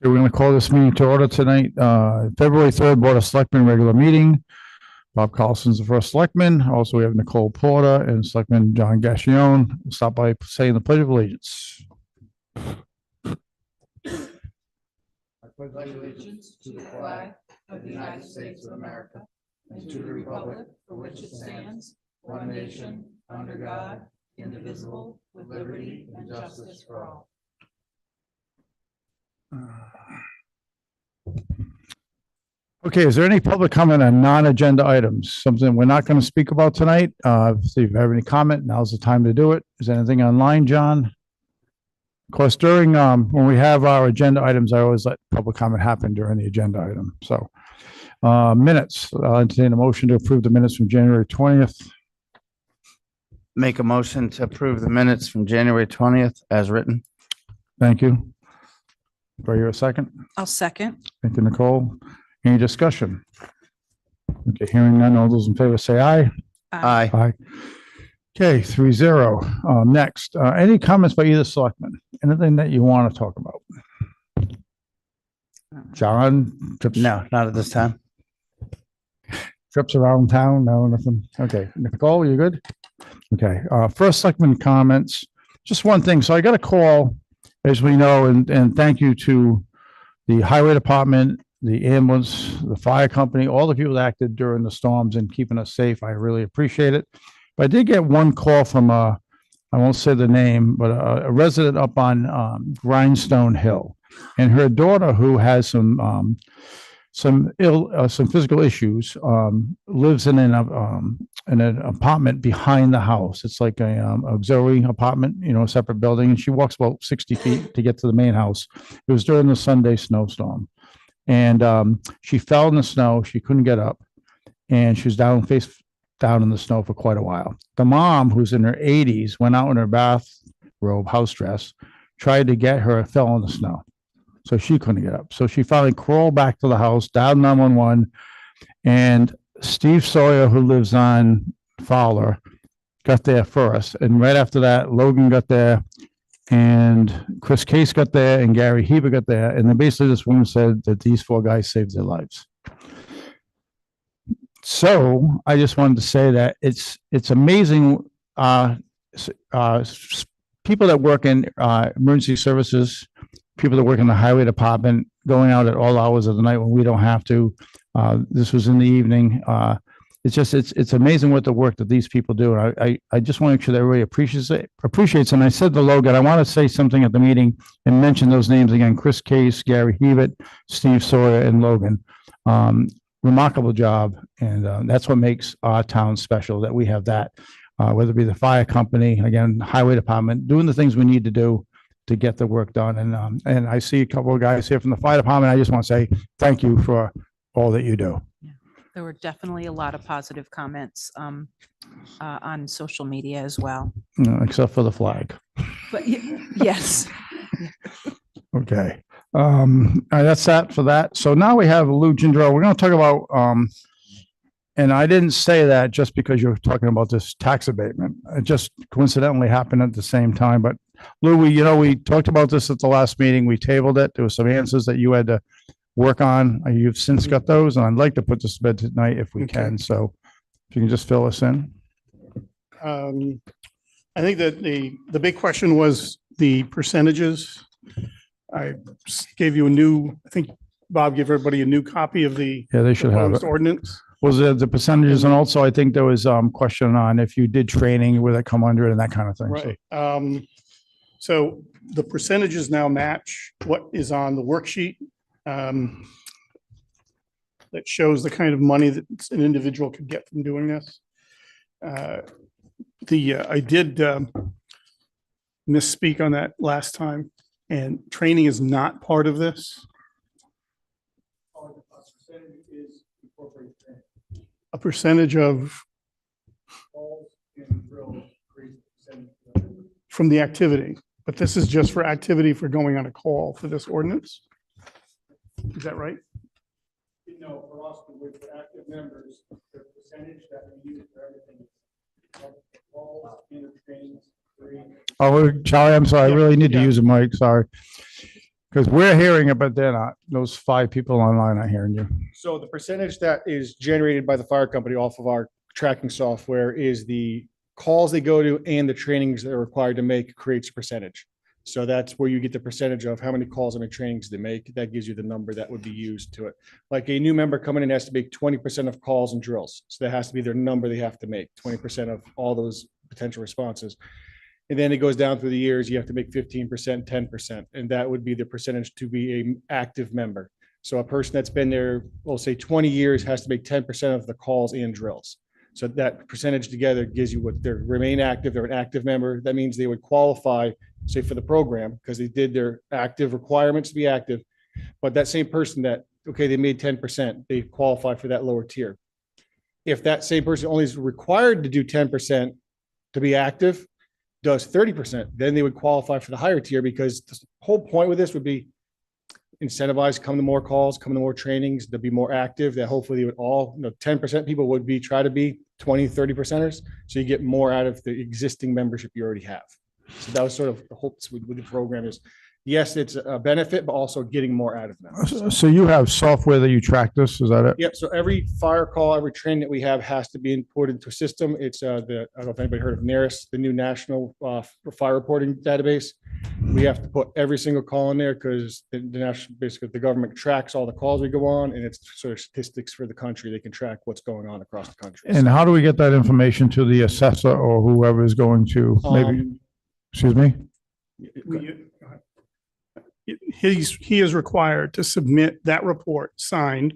We're going to call this meeting to order tonight, February 3rd, Board of Selectmen regular meeting. Bob Carlson's the first selectman. Also, we have Nicole Porter and Selectman John Gassion. We'll start by saying the Pledge of Allegiance. I pledge allegiance to the flag of the United States of America and to the republic for which it stands, one nation, under God, indivisible, with liberty and justice for all. Okay, is there any public comment on non-agenda items? Something we're not going to speak about tonight? If you have any comment, now's the time to do it. Is there anything online, John? Of course, during, when we have our agenda items, I always let public comment happen during the agenda item. So, minutes, I'll entertain a motion to approve the minutes from January 20th. Make a motion to approve the minutes from January 20th as written. Thank you. Do I hear a second? I'll second. Thank you, Nicole. Any discussion? Okay, hearing none, all those in favor say aye. Aye. Aye. Okay, 3-0. Next, any comments by either selectman? Anything that you want to talk about? John? No, not at this time. Trips around town? No, nothing. Okay, Nicole, you good? Okay, first selectman comments. Just one thing. So I got a call, as we know, and thank you to the highway department, the ambulance, the fire company, all the people that acted during the storms and keeping us safe. I really appreciate it. But I did get one call from I won't say the name, but a resident up on Grindstone Hill, and her daughter, who has some physical issues, lives in an apartment behind the house. It's like a auxiliary apartment, a separate building, and she walks about 60 feet to get to the main house. It was during the Sunday snowstorm, and she fell in the snow. She couldn't get up, and she was face down in the snow for quite a while. The mom, who's in her 80s, went out in her bathrobe, house dress, tried to get her, fell in the snow. So she couldn't get up. So she finally crawled back to the house, dialed 911, and Steve Sawyer, who lives on Fowler, got there first. And right after that, Logan got there, and Chris Case got there, and Gary Heber got there. And then basically this woman said that these four guys saved their lives. So I just wanted to say that it's amazing. People that work in emergency services, people that work in the highway department, going out at all hours of the night when we don't have to. This was in the evening. It's amazing what the work that these people do. And I just want to make sure that everybody appreciates. And I said to Logan, I want to say something at the meeting and mention those names again: Chris Case, Gary Hebert, Steve Sawyer, and Logan. Remarkable job. And that's what makes our town special, that we have that, whether it be the fire company, again, highway department, doing the things we need to do to get the work done. And I see a couple of guys here from the fire department. I just want to say thank you for all that you do. Yeah. There were definitely a lot of positive comments on social media as well. Except for the flag. But yes. Okay. All right, that's that for that. So now we have Lou Gendreau. We're going to talk about, and I didn't say that just because you're talking about this tax abatement. It just coincidentally happened at the same time. But Lou, we talked about this at the last meeting. We tabled it. There were some answers that you had to work on. You've since got those, and I'd like to put this to bed tonight if we can. So if you can just fill us in. I think that the big question was the percentages. I gave you I think Bob gave everybody a new copy of the They should have it. Ordinance. Was the percentages, and also I think there was question on if you did training, where that come under it and that kind of thing. Right. So the percentages now match what is on the worksheet. That shows the kind of money that an individual could get from doing this. I did misspeak on that last time, and training is not part of this. A percentage of from the activity, but this is just for activity for going on a call for this ordinance. Is that right? No, for us, with active members, the percentage that we use for everything. Calls, training, Oh, Charlie, I'm sorry. I really need to use a mic. Sorry. Because we're hearing it, but they're not. Those 5 people online are hearing you. So the percentage that is generated by the fire company off of our tracking software is the calls they go to and the trainings they're required to make creates a percentage. So that's where you get the percentage of how many calls and trainings they make. That gives you the number that would be used to it. Like a new member coming in has to make 20% of calls and drills. So that has to be their number they have to make, 20% of all those potential responses. And then it goes down through the years. You have to make 15%, 10%, and that would be the percentage to be an active member. So a person that's been there, we'll say 20 years, has to make 10% of the calls and drills. So that percentage together gives you what they remain active. They're an active member. That means they would qualify, say, for the program because they did their active requirements to be active. But that same person that, okay, they made 10%, they qualify for that lower tier. If that same person only is required to do 10% to be active, does 30%, then they would qualify for the higher tier because the whole point with this would be incentivize, come to more calls, come to more trainings, to be more active, that hopefully they would all, 10% people would be, try to be 20, 30%ers. So you get more out of the existing membership you already have. So that was sort of the hopes with the program is, yes, it's a benefit, but also getting more out of them. So you have software that you track this, is that it? Yep. So every fire call, every training that we have has to be imported into a system. It's I don't know if anybody heard of NARIS, the new national fire reporting database. We have to put every single call in there because the national, basically the government tracks all the calls we go on, and it's sort of statistics for the country. They can track what's going on across the country. And how do we get that information to the assessor or whoever is going to maybe, excuse me? He is required to submit that report signed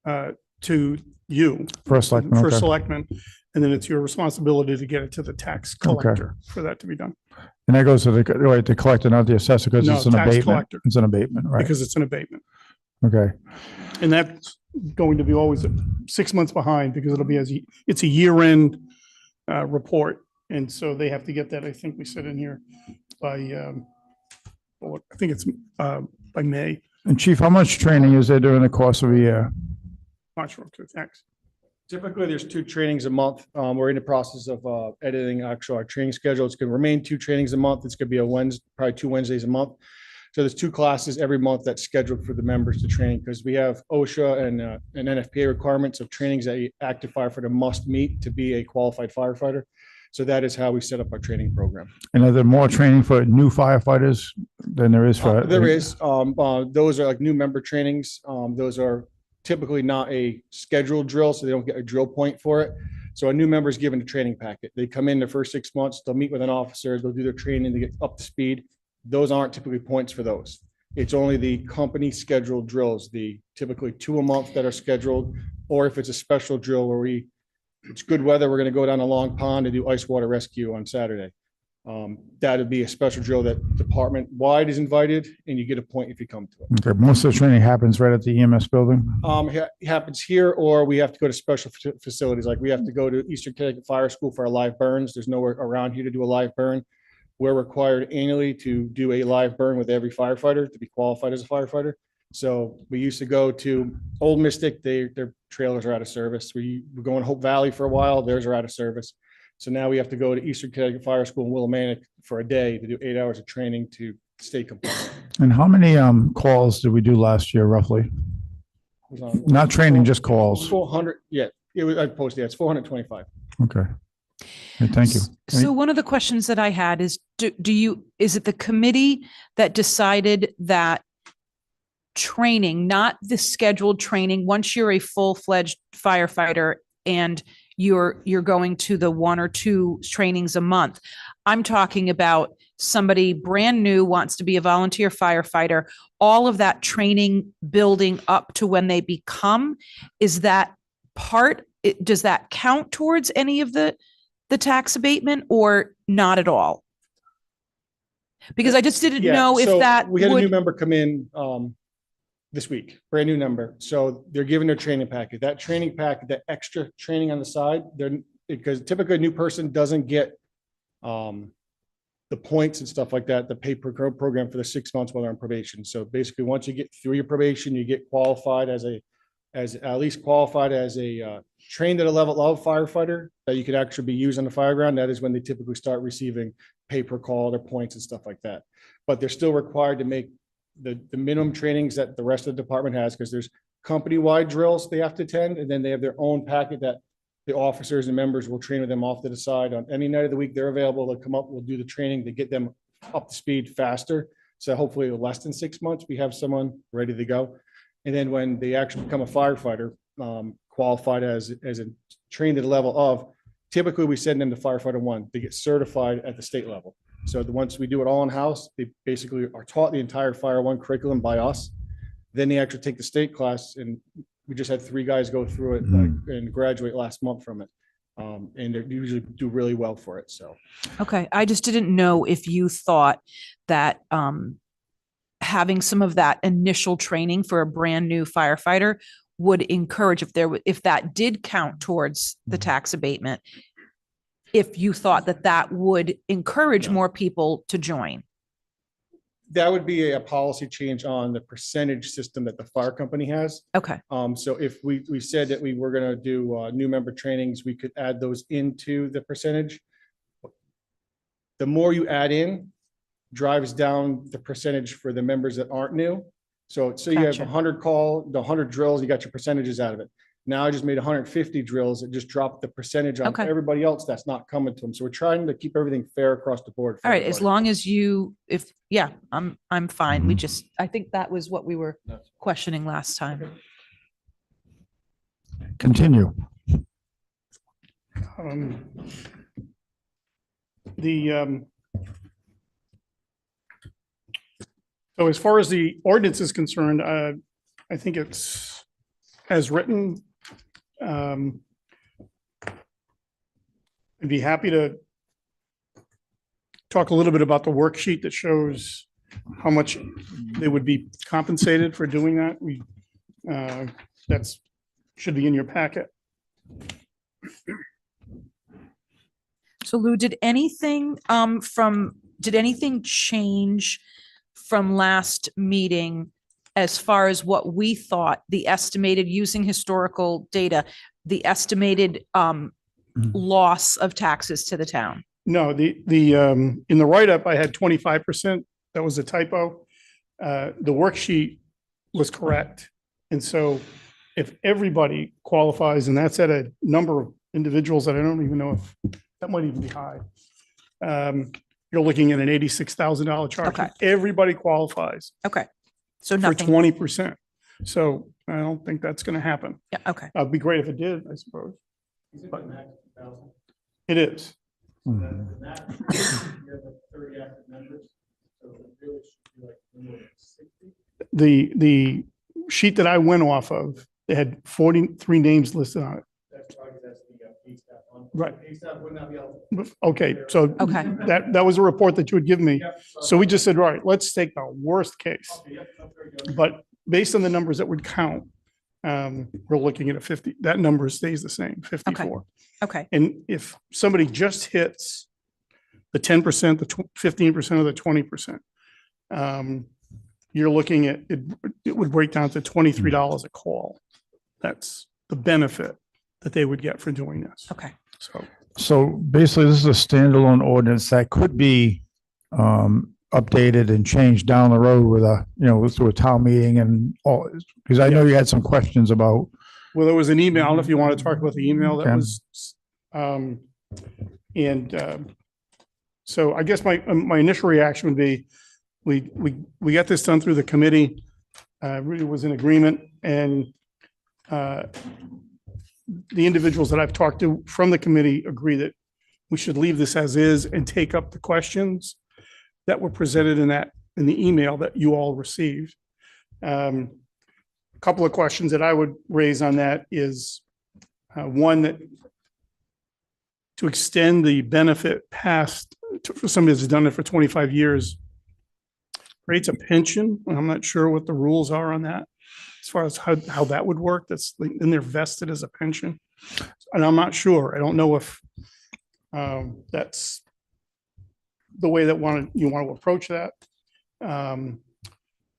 to you. First selectman, For okay. selectmen, and then it's your responsibility to get it to the tax collector for that to be done, And that goes to the collector, not the assessor, because No, it's an tax abatement. collector. It's an abatement, right? because it's an abatement. Okay. And that's going to be always 6 months behind because it'll be it's a year-end report. And so they have to get that, I think we said in here by, I think it's by May. And Chief, how much training is there during the course of a year? Not sure, to tax. Typically, there's 2 trainings a month. We're in the process of editing our training schedule. It's going to remain 2 trainings a month. It's going to be a Wednesday, probably 2 Wednesdays a month. So there's 2 classes every month that's scheduled for the members to train because we have OSHA and NFPA requirements of trainings that an active firefighter must meet to be a qualified firefighter. So that is how we set up our training program. And are there more training for new firefighters than there is for? There is. Those are like new member trainings. Those are typically not a scheduled drill, so they don't get a drill point for it. So a new member is given a training packet. They come in the first 6 months, they'll meet with an officer, they'll do their training to get up to speed. Those aren't typically points for those. It's only the company scheduled drills, the typically 2 a month that are scheduled, or if it's a special drill where it's good weather, we're going to go down a long pond and do ice water rescue on Saturday. That would be a special drill that department wide is invited, and you get a point if you come to it. Okay, most of the training happens right at the EMS building. It happens here, or we have to go to special facilities. Like we have to go to Eastern Connecticut Fire School for our live burns. There's nowhere around here to do a live burn. We're required annually to do a live burn with every firefighter to be qualified as a firefighter. So we used to go to Old Mystic. Their trailers are out of service. We were going to Hope Valley for a while. Theirs are out of service. So now we have to go to Eastern Connecticut Fire School in Willimantic for a day to do 8 hours of training to stay compliant. And how many calls did we do last year roughly? Not training, just calls. 400. Yeah, I posted. Yeah, it's 425. Okay. Okay, thank you. So one of the questions that I had is, is it the committee that decided that training, not the scheduled training, once you're a full-fledged firefighter and you're going to the 1 or 2 trainings a month? I'm talking about somebody brand new wants to be a volunteer firefighter, all of that training building up to when they become, is that does that count towards any of the tax abatement or not at all? Because I just didn't know if so that we had a new member come in this week, brand new number. So they're given their training packet. That training packet, that extra training on the side, because typically a new person doesn't get the points and stuff like that, the pay program for the 6 months while they're on probation. So basically, once you get through your probation, you get qualified as at least qualified as a trained at a level of firefighter that you could actually be used on the fire ground. That is when they typically start receiving pay per call, their points and stuff like that. But they're still required to make the minimum trainings that the rest of the department has, because there's company-wide drills they have to attend, and then they have their own packet that the officers and members will train with them off to the side on any night of the week they're available. They'll come up, we'll do the training to get them up to speed faster. So hopefully in less than 6 months, we have someone ready to go. And then when they actually become a firefighter, qualified as a trained at the level of, typically we send them to firefighter 1 to get certified at the state level. So once we do it all in-house, they basically are taught the entire Fire 1 curriculum by us. Then they actually take the state class, and we just had 3 guys go through it and graduate last month from it. And they usually do really well for it. So, Okay, I just didn't know if you thought that having some of that initial training for a brand new firefighter would encourage, if that did count towards the tax abatement, if you thought that that would encourage more people to join. that would be a policy change on the percentage system that the fire company has. Okay, So if we said that we were going to do new member trainings, we could add those into the percentage. The more you add in, drives down the percentage for the members that aren't new. So you have Gotcha. 100 drills, you got your percentages out of it. Now I just made 150 drills. It just dropped the percentage on Okay. everybody else that's not coming to them. So we're trying to keep everything fair across the board. for all right, as everybody. long as I'm fine. We just, I think that was what we were questioning last time. Continue. So as far as the ordinance is concerned, I think it's as written. I'd be happy to talk a little bit about the worksheet that shows how much they would be compensated for doing that. That's should be in your packet. So Lou, did anything change from last meeting as far as what we thought the estimated, using historical data, the estimated loss of taxes to the town? No, in the write-up, I had 25%. That was a typo. The worksheet was correct. And so if everybody qualifies, and that's at a number of individuals that I don't even know if that might even be high. You're looking at an $86,000 charge. Okay. Everybody qualifies Okay, so for nothing, 20%. So I don't think that's going to happen. yeah, okay, It'd be great if it did, I suppose. It is. The sheet that I went off of, they had 43 names listed on it. Right. Okay, so Okay. that was a report that you had given me. So we just said, right, let's take the worst case. But based on the numbers that would count, we're looking at a 50, that number stays the same, 54. okay, And if somebody just hits the 10%, the 15% or the 20%, you're looking at, it would break down to $23 a call. That's the benefit that they would get for doing this. okay. So basically, this is a standalone ordinance that could be updated and changed down the road with through a town meeting and all, because I know you had some questions about. Well, there was an email. I don't know if you want to talk about the email that Okay. was, so I guess my initial reaction would be, we got this done through the committee. Really was in agreement, and the individuals that I've talked to from the committee agree that we should leave this as is and take up the questions that were presented in the email that you all received. A couple of questions that I would raise on that is one, that to extend the benefit past for somebody that's done it for 25 years creates a pension. I'm not sure what the rules are on that as far as how that would work. That's in there vested as a pension. And I'm not sure. I don't know if that's the way that you want to approach that.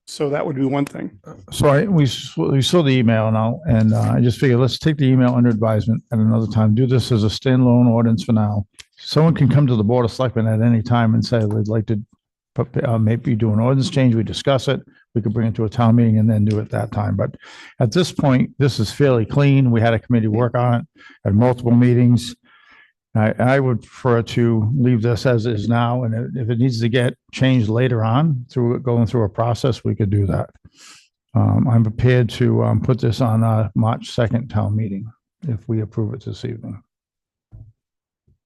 So that would be one thing. So we saw the email now, and I just figured, let's take the email under advisement at another time. Do this as a standalone ordinance for now. Someone can come to the Board of Selectmen at any time and say they'd like to maybe do an ordinance change, we discuss it, we could bring it to a town meeting and then do it that time. But at this point, this is fairly clean. We had a committee work on it, had multiple meetings. I would prefer to leave this as is now, and if it needs to get changed later on through going through a process, we could do that. I'm prepared to put this on March 2nd town meeting if we approve it this evening.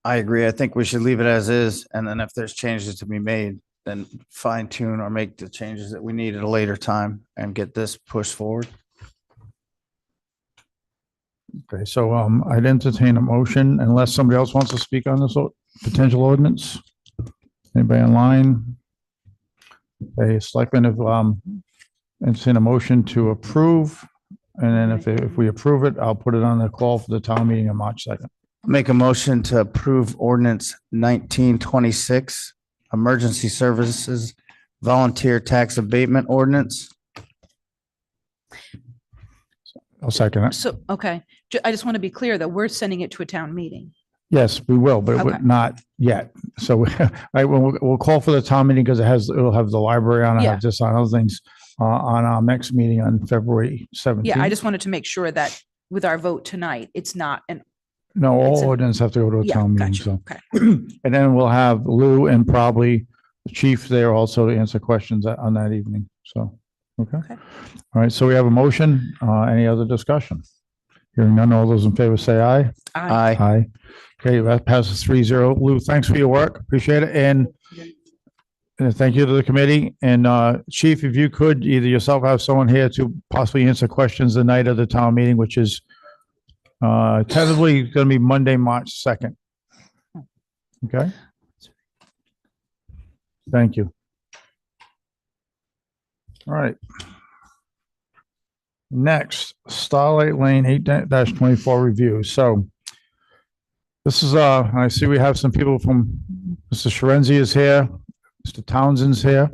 I agree. I think we should leave it as is, and then if there's changes to be made, then fine tune or make the changes that we need at a later time and get this pushed forward. Okay, so I'd entertain a motion unless somebody else wants to speak on this potential ordinance. Anybody online? Okay, Selectmen have entertain a motion to approve, and then if we approve it, I'll put it on the call for the town meeting on March 2nd. Make a motion to approve ordinance 1926, emergency services, volunteer tax abatement ordinance. I'll second it. So, okay, I just want to be clear that we're sending it to a town meeting. Yes, we will, but it Okay. would not yet. So we'll call for the town meeting because it'll have the library on it, Yeah. have this on other things on our next meeting on February 17th. Yeah, I just wanted to make sure that with our vote tonight, it's not an, No, it's all a- ordinance have to go to a yeah, town meeting, gotcha. so. Okay. And then we'll have Lou and probably the chief there also to answer questions on that evening, so, okay. Okay. All right, so we have a motion, any other discussion? Hearing none, all those in favor say aye. Aye. Aye. Okay, that passes 3-0. Lou, thanks for your work, appreciate it, and thank you to the committee, and chief, if you could, either yourself or have someone here to possibly answer questions the night of the town meeting, which is tentatively going to be Monday, March 2nd. Okay? Thank you. All right. Next, Starlight Lane 8-24 review. So this is, I see we have some people from, Mr. Sharenzi is here, Mr. Townsend's here.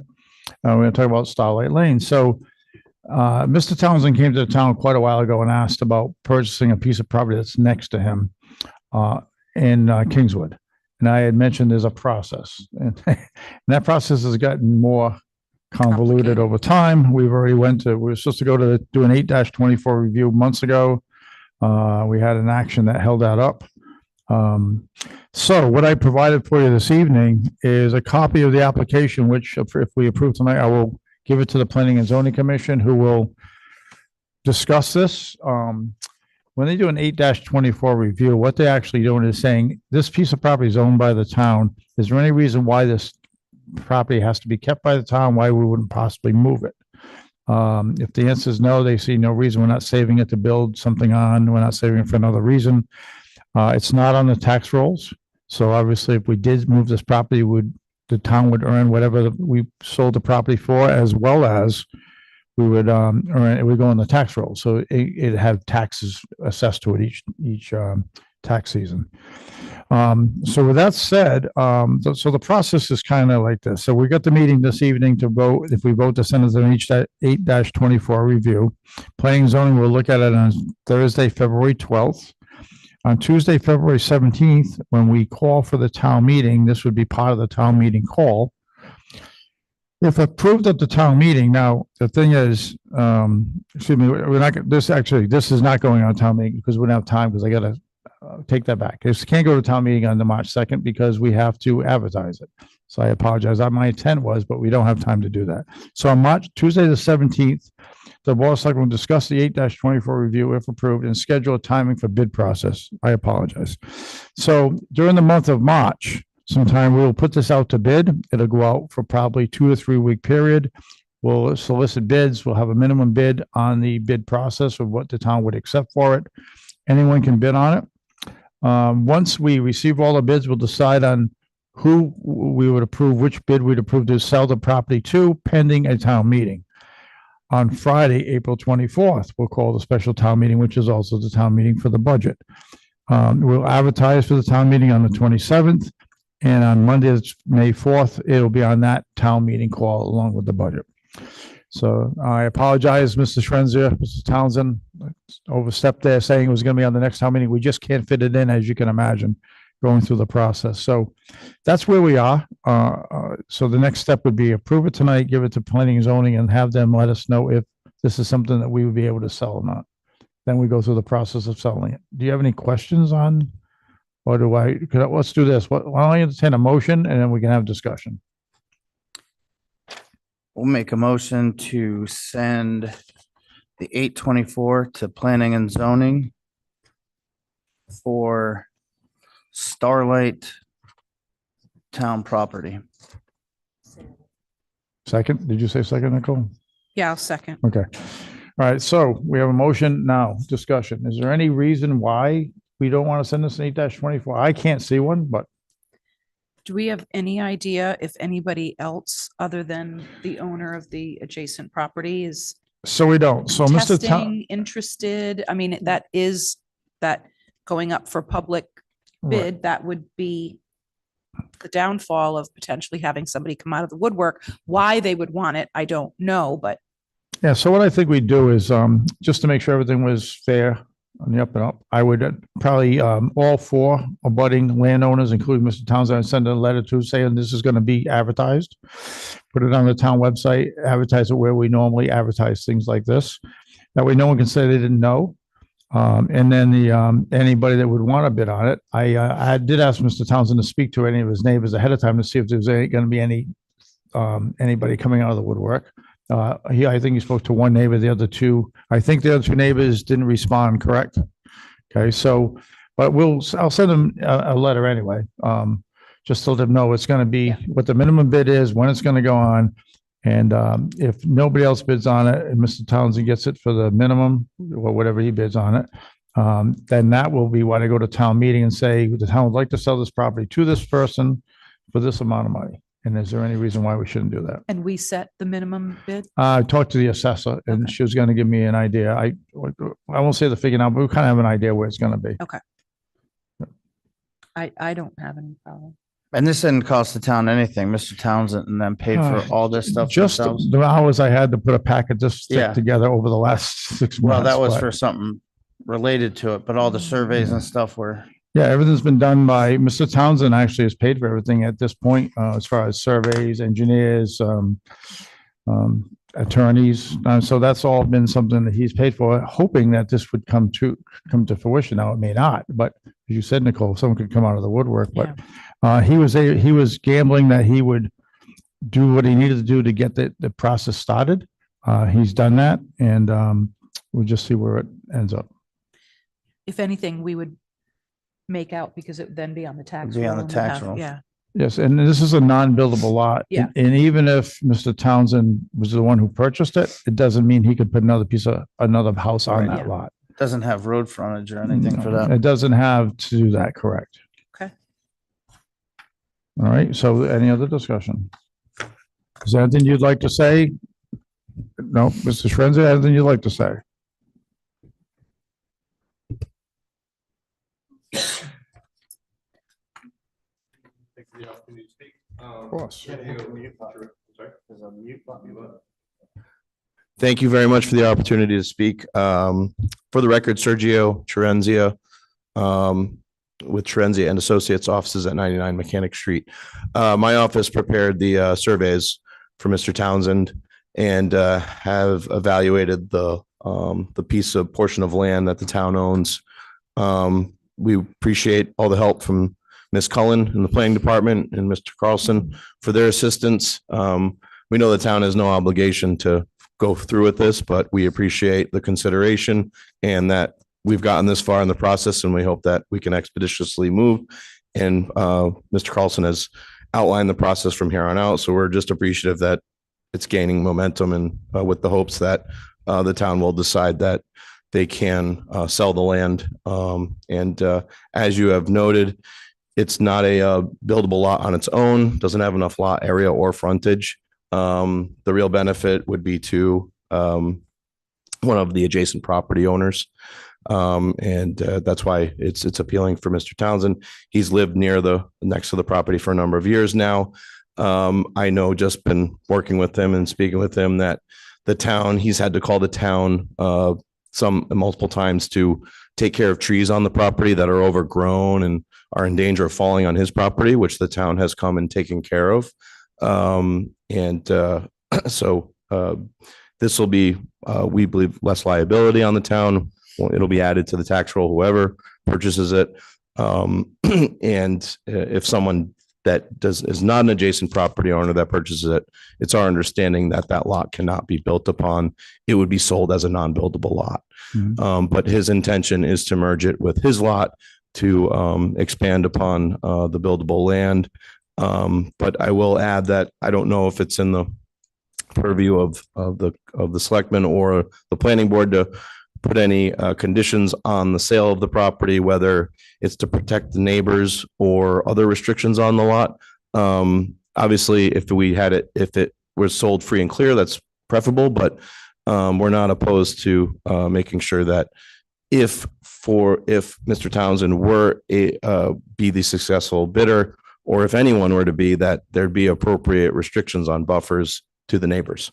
We're going to talk about Starlight Lane. So Mr. Townsend came to the town quite a while ago and asked about purchasing a piece of property that's next to him in Kingswood. And I had mentioned there's a process, and that process has gotten more convoluted Complicated. over time. We were supposed to go to do an 8-24 review months ago. We had an action that held that up. So what I provided for you this evening is a copy of the application, which if we approve tonight, I will give it to the Planning and Zoning Commission, who will discuss this. When they do an 8-24 review, what they're actually doing is saying, this piece of property is owned by the town. Is there any reason why this property has to be kept by the town? Why we wouldn't possibly move it? If the answer is no, they see no reason. We're not saving it to build something on. We're not saving it for another reason. It's not on the tax rolls. So obviously, if we did move this property, the town would earn whatever we sold the property for, as well as we would earn, it would go on the tax roll. So it have taxes assessed to it each tax season. So with that said, so the process is kind of like this. So we got the meeting this evening to vote. If we vote to send it to an 8-24 review, Planning and Zoning will look at it on Thursday, February 12th. On Tuesday, February 17th, when we call for the town meeting, this would be part of the town meeting call. If approved at the town meeting, now, the thing is, excuse me, this is not going on town meeting because we don't have time, because I gotta take that back. This can't go to town meeting on the March 2nd because we have to advertise it. So I apologize. My intent was, but we don't have time to do that. So on Tuesday, the 17th, the Board of Selectmen will discuss the 8-24 review if approved and schedule a timing for bid process. I apologize. So during the month of March, sometime we will put this out to bid. It'll go out for probably 2 to 3 week period. We'll solicit bids. We'll have a minimum bid on the bid process of what the town would accept for it. Anyone can bid on it. Once we receive all the bids, we'll decide on who we would approve, which bid we'd approve to sell the property to, pending a town meeting. On Friday, April 24th, we'll call the special town meeting, which is also the town meeting for the budget. We'll advertise for the town meeting on the 27th. And on Monday, it's May 4th, it'll be on that town meeting call along with the budget. So I apologize, Mr. Schrenzer, Mr. Townsend, overstepped there saying it was going to be on the next town meeting. We just can't fit it in, as you can imagine. going through the process. So that's where we are. So the next step would be approve it tonight, give it to planning and zoning, and have them let us know if this is something that we would be able to sell or not. Then we go through the process of selling it. Do you have any questions on, or let's do this. Why don't I entertain a motion and then we can have discussion? We'll make a motion to send the 824 to planning and zoning for Starlight Town property. Second, did you say second, Nicole? Yeah, I'll second. Okay. All right, so we have a motion now, discussion. Is there any reason why we don't want to send this an 8-24? I can't see one, but Do we have any idea if anybody else other than the owner of the adjacent property is so we don't. So Mr. Town, testing, interested? I mean, that going up for public bid, that would be the downfall of potentially having somebody come out of the woodwork. Why they would want it, I don't know, but yeah, so what I think we do is, just to make sure everything was fair on the up and up, I would probably, all four abutting landowners, including Mr. Townsend, I'd send a letter to saying this is going to be advertised. Put it on the town website, advertise it where we normally advertise things like this. That way no one can say they didn't know. And then anybody that would want to bid on it, I did ask Mr. Townsend to speak to any of his neighbors ahead of time to see if there's going to be anybody coming out of the woodwork. I think he spoke to one neighbor, the other two, I think the other two neighbors didn't respond, correct? Okay, so, but I'll send them a letter anyway. Just to let them know it's going to be what the minimum bid is, when it's going to go on. And if nobody else bids on it and Mr. Townsend gets it for the minimum or whatever he bids on it, then that will be when I go to town meeting and say, the town would like to sell this property to this person for this amount of money. And is there any reason why we shouldn't do that? and we set the minimum bid? I talked to the assessor and Okay. she was going to give me an idea. I won't say the figure now, but we kind of have an idea where it's going to be. I don't have any problem. And this didn't cost the town anything. Mr. Townsend and them paid for all this stuff Just themselves. the hours I had to put a packet this thick Yeah. together over the last 6 months. Well, that was but- for something related to it, but all the surveys and stuff were, Yeah, everything's been done by, Mr. Townsend actually has paid for everything at this point, as far as surveys, engineers, attorneys. So that's all been something that he's paid for, hoping that this would come to fruition. Now, it may not, but as you said, Nicole, someone could come out of the woodwork, but he was gambling that he would do what he needed to do to get the process started. He's done that, and we'll just see where it ends up. If anything, we would make out because it would then be on the tax. Be on the roll and tax have- roll. Yeah, Yes, and this is a non-buildable lot. Yeah. And even if Mr. Townsend was the one who purchased it, it doesn't mean he could put another house on Right. that lot. doesn't have road frontage or anything for that. It doesn't have to do that, correct? Okay. All right, so any other discussion? Is there anything you'd like to say? No, Mr. Shrenzer, anything you'd like to say? Of course. Thank you very much for the opportunity to speak. For the record, Sergio Trenzia, with Trenzia and Associates offices at 99 Mechanic Street. My office prepared the surveys for Mr. Townsend and have evaluated the piece of portion of land that the town owns. We appreciate all the help from Ms. Cullen in the planning department and Mr. Carlson for their assistance. We know the town has no obligation to go through with this, but we appreciate the consideration and that we've gotten this far in the process, and we hope that we can expeditiously move. And Mr. Carlson has outlined the process from here on out. So we're just appreciative that it's gaining momentum, and with the hopes that the town will decide that they can sell the land. And as you have noted, it's not a buildable lot on its own, doesn't have enough lot area or frontage. The real benefit would be to one of the adjacent property owners. And that's why it's appealing for Mr. Townsend. He's lived next to the property for a number of years now. I know, just been working with him and speaking with him, that he's had to call the town multiple times to take care of trees on the property that are overgrown and are in danger of falling on his property, which the town has come and taken care of. So this will be, we believe, less liability on the town. It'll be added to the tax roll, whoever purchases it. And if someone that is not an adjacent property owner that purchases it, it's our understanding that that lot cannot be built upon. It would be sold as a non-buildable lot. But his intention is to merge it with his lot to expand upon the buildable land. But I will add that I don't know if it's in the purview of the selectmen or the planning board to put any conditions on the sale of the property, whether it's to protect the neighbors or other restrictions on the lot. Obviously, if it was sold free and clear, that's preferable, but we're not opposed to making sure that if Mr. Townsend were be the successful bidder, or if anyone were to be, that there'd be appropriate restrictions on buffers to the neighbors.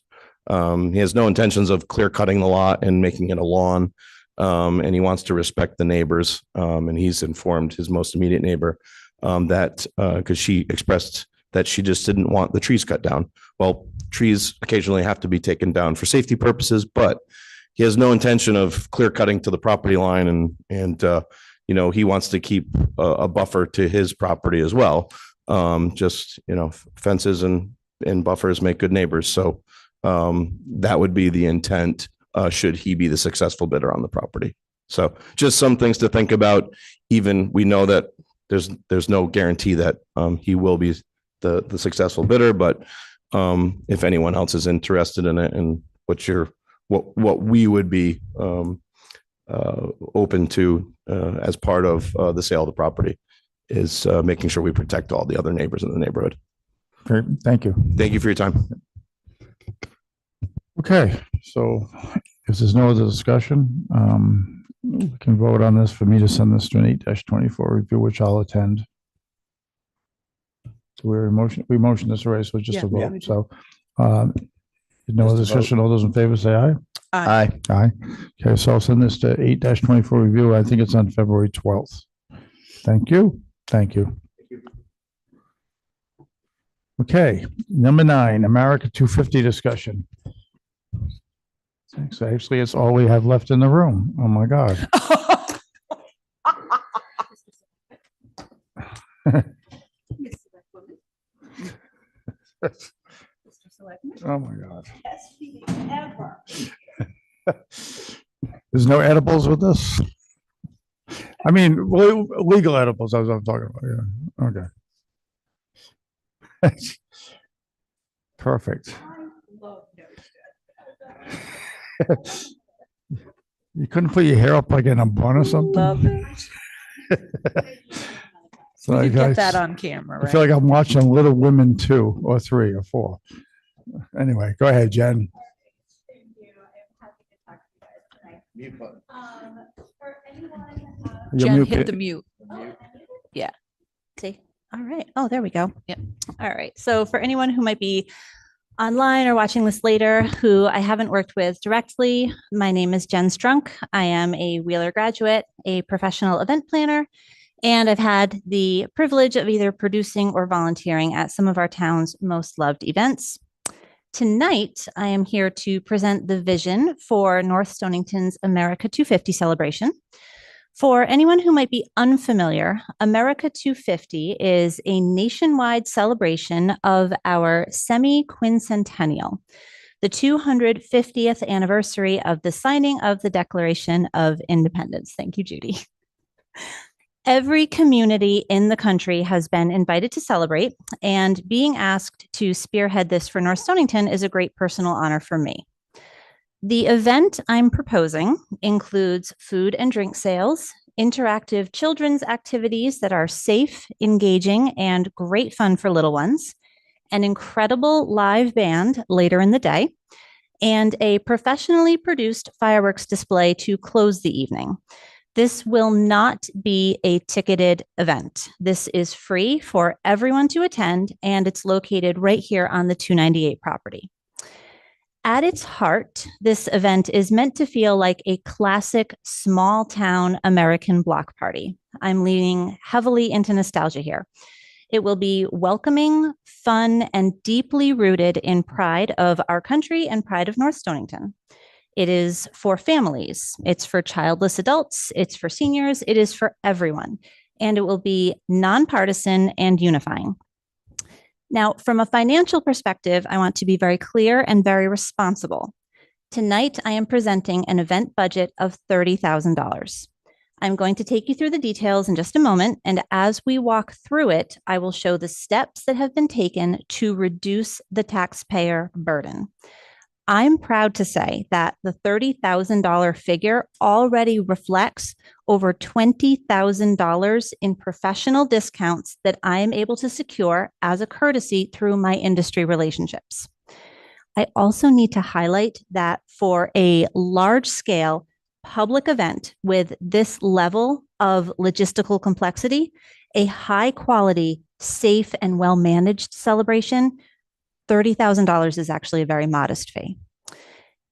He has no intentions of clear cutting the lot and making it a lawn. And he wants to respect the neighbors. And he's informed his most immediate neighbor that because she expressed that she just didn't want the trees cut down. Well, trees occasionally have to be taken down for safety purposes, but he has no intention of clear cutting to the property line. And he wants to keep a buffer to his property as well. Fences and buffers make good neighbors. So that would be the intent should he be the successful bidder on the property. So just some things to think about. Even we know that there's no guarantee that he will be the successful bidder, but if anyone else is interested in it, and what we would be open to as part of the sale of the property is making sure we protect all the other neighbors in the neighborhood. Great, thank you. Thank you for your time. Okay, so if there's no other discussion, we can vote on this for me to send this to an 8-24 review, which I'll attend. So we motioned this already, so it's just a Yeah, vote. So no other discussion. All those in favor say aye. Aye. Aye. Okay, so I'll send this to 8-24 review. I think it's on February 12th. Thank you. Thank you. Okay, number 9, America 250 discussion. So actually, it's all we have left in the room. Oh my God. Oh my God. There's no edibles with this? I mean, legal edibles, as I'm talking about. Yeah. Okay. Perfect. You couldn't put your hair up like in a bun or something? Love it. So We could I get that on camera, I feel right? like I'm watching Little Women 2 or 3 or 4. Anyway, go ahead, Jen. You're Jen, mute. hit the mute. See. All right. Oh, there we go. Yep. All right. So for anyone who might be online or watching this later, who I haven't worked with directly, my name is Jen Strunk. I am a Wheeler graduate, a professional event planner, and I've had the privilege of either producing or volunteering at some of our town's most loved events. Tonight, I am here to present the vision for North Stonington's America 250 celebration. For anyone who might be unfamiliar, America 250 is a nationwide celebration of our semi-quincentennial, the 250th anniversary of the signing of the Declaration of Independence. Thank you, Judy. Every community in the country has been invited to celebrate, and being asked to spearhead this for North Stonington is a great personal honor for me. The event I'm proposing includes food and drink sales, interactive children's activities that are safe, engaging, and great fun for little ones, an incredible live band later in the day, and a professionally produced fireworks display to close the evening. This will not be a ticketed event. This is free for everyone to attend, and it's located right here on the 298 property. At its heart, this event is meant to feel like a classic small town American block party. I'm leaning heavily into nostalgia here. It will be welcoming, fun, and deeply rooted in pride of our country and pride of North Stonington. It is for families, it's for childless adults, it's for seniors, it is for everyone, and it will be nonpartisan and unifying. Now, from a financial perspective, I want to be very clear and very responsible. Tonight, I am presenting an event budget of $30,000. I'm going to take you through the details in just a moment, and as we walk through it, I will show the steps that have been taken to reduce the taxpayer burden. I'm proud to say that the $30,000 figure already reflects over $20,000 in professional discounts that I am able to secure as a courtesy through my industry relationships. I also need to highlight that for a large-scale public event with this level of logistical complexity, a high-quality, safe, and well-managed celebration, $30,000 is actually a very modest fee.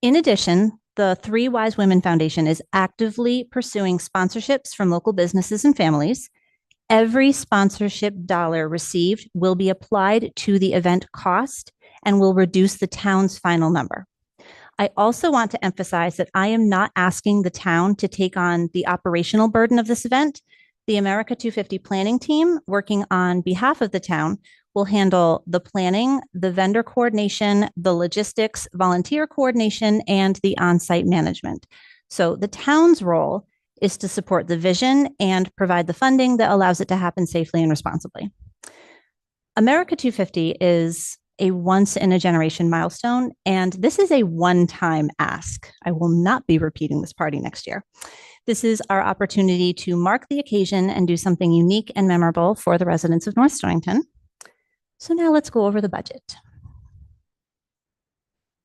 In addition, the Three Wise Women Foundation is actively pursuing sponsorships from local businesses and families. Every sponsorship dollar received will be applied to the event cost and will reduce the town's final number. I also want to emphasize that I am not asking the town to take on the operational burden of this event. The America 250 planning team, working on behalf of the town, will handle the planning, the vendor coordination, the logistics, volunteer coordination, and the on-site management. So the town's role is to support the vision and provide the funding that allows it to happen safely and responsibly. America 250 is a once-in-a-generation milestone, and this is a one-time ask. I will not be repeating this party next year. This is our opportunity to mark the occasion and do something unique and memorable for the residents of North Stonington. So now let's go over the budget.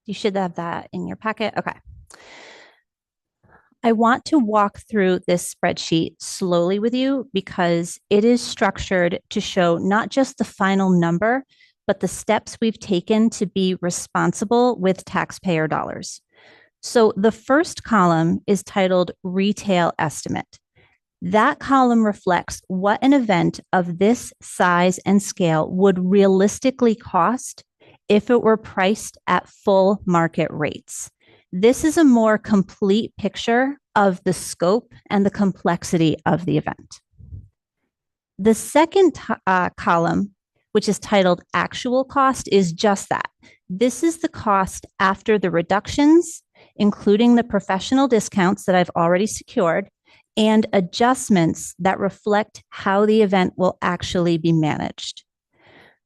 You should have that in your packet. Okay. I want to walk through this spreadsheet slowly with you because it is structured to show not just the final number, but the steps we've taken to be responsible with taxpayer dollars. So the first column is titled Retail Estimate. That column reflects what an event of this size and scale would realistically cost if it were priced at full market rates. This is a more complete picture of the scope and the complexity of the event. The second column, which is titled Actual Cost, is just that. This is the cost after the reductions, including the professional discounts that I've already secured, and adjustments that reflect how the event will actually be managed.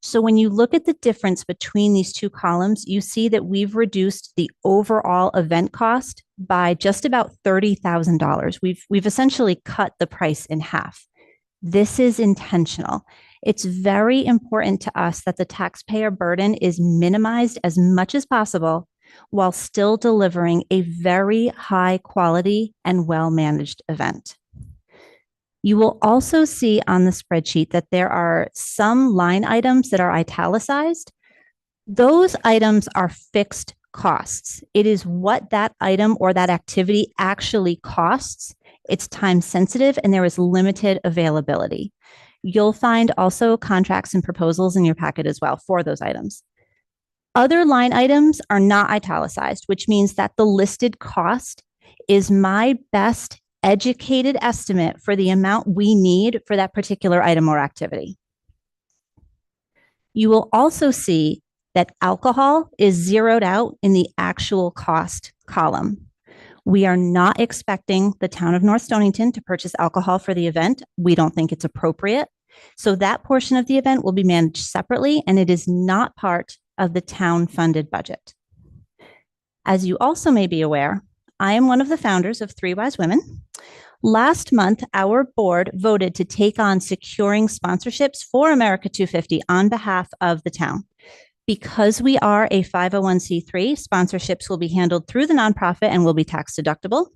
So when you look at the difference between these two columns, you see that we've reduced the overall event cost by just about $30,000. We've essentially cut the price in half. This is intentional. It's very important to us that the taxpayer burden is minimized as much as possible while still delivering a very high quality and well-managed event. You will also see on the spreadsheet that there are some line items that are italicized. Those items are fixed costs. It is what that item or that activity actually costs. It's time sensitive and there is limited availability. You'll find also contracts and proposals in your packet as well for those items. Other line items are not italicized, which means that the listed cost is my best educated estimate for the amount we need for that particular item or activity. You will also see that alcohol is zeroed out in the actual cost column. We are not expecting the town of North Stonington to purchase alcohol for the event. We don't think it's appropriate. So that portion of the event will be managed separately, and it is not part of the town-funded budget. As you also may be aware, I am one of the founders of Three Wise Women. Last month, our board voted to take on securing sponsorships for America 250 on behalf of the town. Because we are a 501c3, sponsorships will be handled through the nonprofit and will be tax deductible.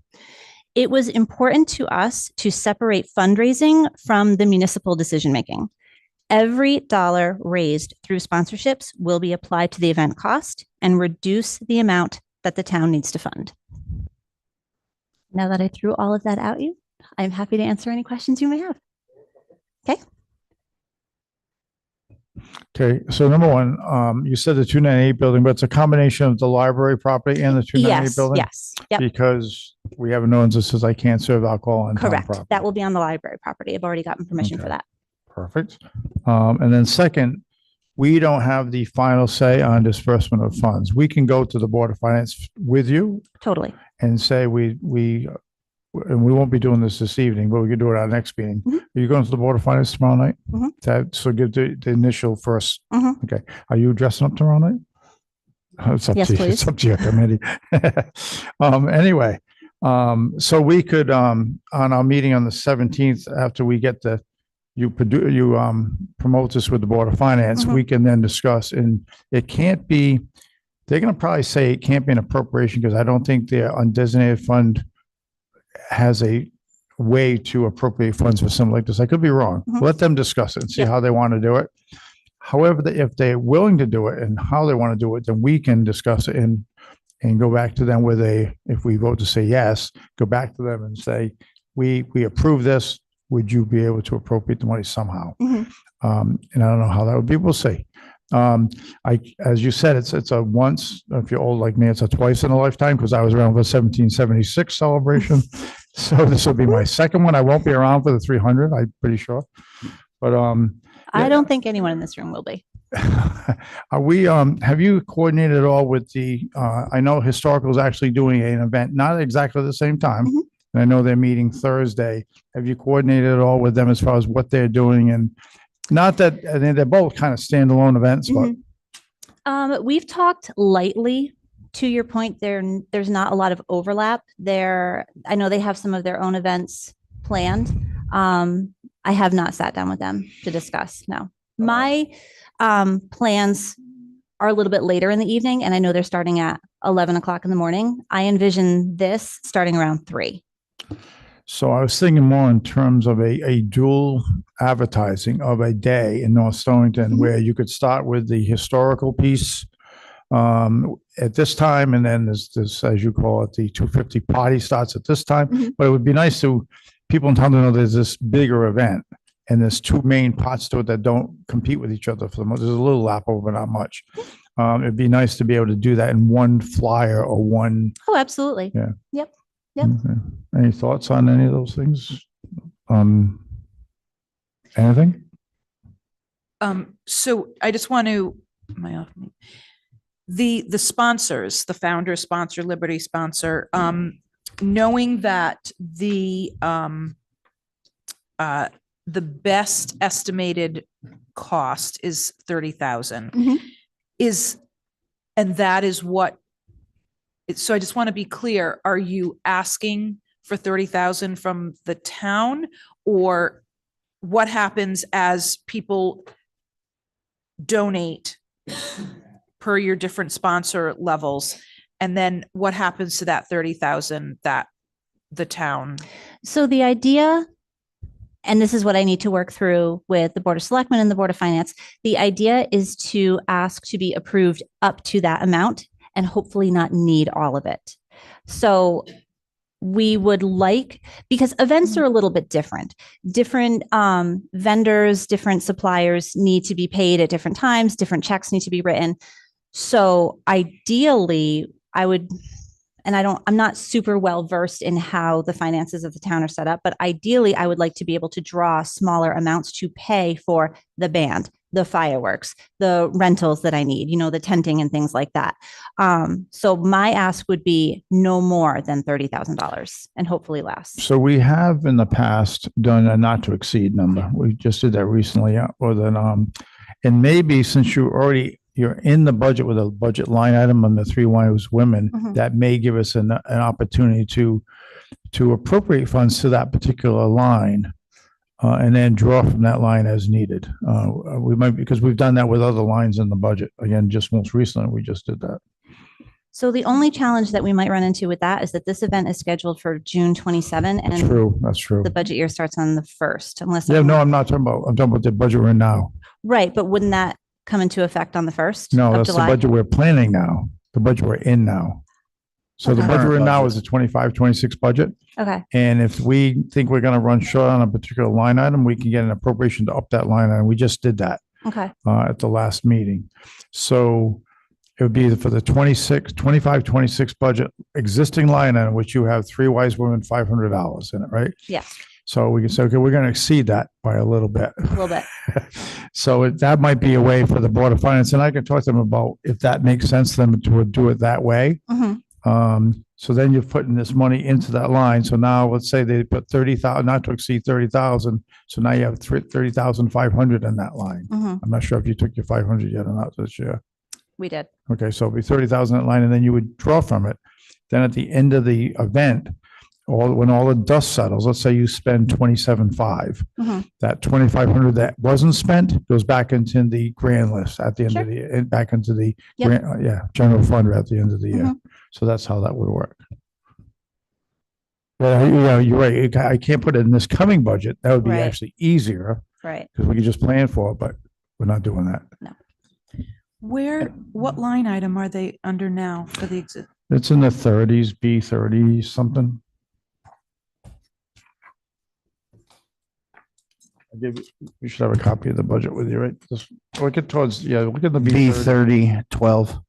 It was important to us to separate fundraising from the municipal decision-making. Every dollar raised through sponsorships will be applied to the event cost and reduce the amount that the town needs to fund. Now that I threw all of that at you, I'm happy to answer any questions you may have. Okay. Okay, so number one, you said the 298 building, but it's a combination of the library property and the 298 Yes, building? yes. Yep, Because we have an ordinance that says I can't serve alcohol on town correct. property. That will be on the library property. I've already gotten permission for Okay. that. Perfect. And then second, we don't have the final say on disbursement of funds. We can go to the Board of Finance with you Totally. and say and we won't be doing this evening, but we could do it at our next meeting. Mhm. Are you going to the Board of Finance tomorrow night? Mhm. So give the initial first. Mhm. Okay. Are you dressing up tomorrow night? Oh, it's up Yes, to you. please. It's up to your committee. Anyway, so we could, on our meeting on the 17th, after we get you promote this with the Board of Finance, Mhm. we can then discuss, and it can't be, they're going to probably say it can't be an appropriation because I don't think their undesignated fund has a way to appropriate funds for something like this. I could be wrong. Mhm. Let them discuss it and see Yep. how they want to do it. However, if they're willing to do it and how they want to do it, then we can discuss it and go back to them with if we vote to say yes, go back to them and say, we approve this. Would you be able to appropriate the money somehow? Mhm. And I don't know how that would be. We'll see. As you said, it's a once, if you're old like me, it's a twice in a lifetime because I was around for 1776 celebration. So this will be my second one. I won't be around for the 300, I'm pretty sure. But I Yeah. don't think anyone in this room will be. are we, have you coordinated at all with I know Historical is actually doing an event, not exactly at the same time. Mhm. And I know they're meeting Thursday. Have you coordinated at all with them as far as what they're doing? And not that, I mean, they're both kind of standalone events, but We've talked lightly. To your point, there's not a lot of overlap there. I know they have some of their own events planned. I have not sat down with them to discuss. No, my plans are a little bit later in the evening, and I know they're starting at 11 o'clock in the morning. I envision this starting around 3. so I was thinking more in terms of a dual advertising of a day in North Stonington Mhm. where you could start with the historical piece at this time, and then this, as you call it, the 250 party starts at this time. Mhm. But it would be nice to people in town to know there's this bigger event and there's two main parts to it that don't compete with each other for the most. There's a little lap over, not much. It'd be nice to be able to do that in one flyer or one. Oh, absolutely. Yeah. Yep. Yep. Okay. Any thoughts on any of those things? Anything? So I just want to, am I off mute? The sponsors, the founder sponsor, Liberty sponsor, knowing that the best estimated cost is 30,000 Mhm. and that is what, so I just want to be clear, are you asking for 30,000 from the town, or what happens as people donate per your different sponsor levels? And then what happens to that 30,000 that the town? So the idea, and this is what I need to work through with the Board of Selectmen and the Board of Finance, the idea is to ask to be approved up to that amount and hopefully not need all of it. So we would like, because events are a little bit different. Different vendors, different suppliers need to be paid at different times, different checks need to be written. So ideally, I would, and I'm not super well versed in how the finances of the town are set up, but ideally I would like to be able to draw smaller amounts to pay for the band, the fireworks, the rentals that I need, the tenting and things like that. So my ask would be no more than $30,000 and hopefully less. So we have in the past done a not to exceed number. We just did that recently with and maybe since you're in the budget with a budget line item on the Three Wives Women, Mhm. that may give us an opportunity to appropriate funds to that particular line and then draw from that line as needed. We might, because we've done that with other lines in the budget. Again, just most recently, we just did that. So the only challenge that we might run into with that is that this event is scheduled for June 27 and True, that's true. the budget year starts on the 1st, unless. Yeah, no, I'm talking about the budget we're in now. Right, but wouldn't that come into effect on the 1st No, of that's the July? budget we're planning now, the budget we're in now. So the Okay. budget Current right now budget. is a 25-26 budget. Okay, And if we think we're gonna run short on a particular line item, we can get an appropriation to up that line item. We just did that okay, at the last meeting. So it would be for the 25-26 budget, existing line item, which you have three wise women, $500 in it, right? yes, So we can say, okay, we're gonna exceed that by a little bit. a little bit. So that might be a way for the Board of Finance, and I can talk to them about if that makes sense to them to do it that way. Mhm. So then you're putting this money into that line. So now let's say they put 30,000, not to exceed 30,000. So now you have 30,500 in that line. Mhm. I'm not sure if you took your 500 yet or not this year. We did. Okay, so it'd be 30,000 in that line, and then you would draw from it. Then at the end of the event, when all the dust settles, let's say you spend 27.5, Mhm. that 2,500 that wasn't spent goes back into the grand list at the end Sure. of the, back into the, Yep. general fund at the end of the year. Mhm. So that's how that would work. But you're right. I can't put it in this coming budget. That would be Right. actually easier Right. because we could just plan for it, but we're not doing that. What line item are they under now for the exit? It's in the 30s, B30 something. You should have a copy of the budget with you, right? Just look at towards, look at the B30. B3012.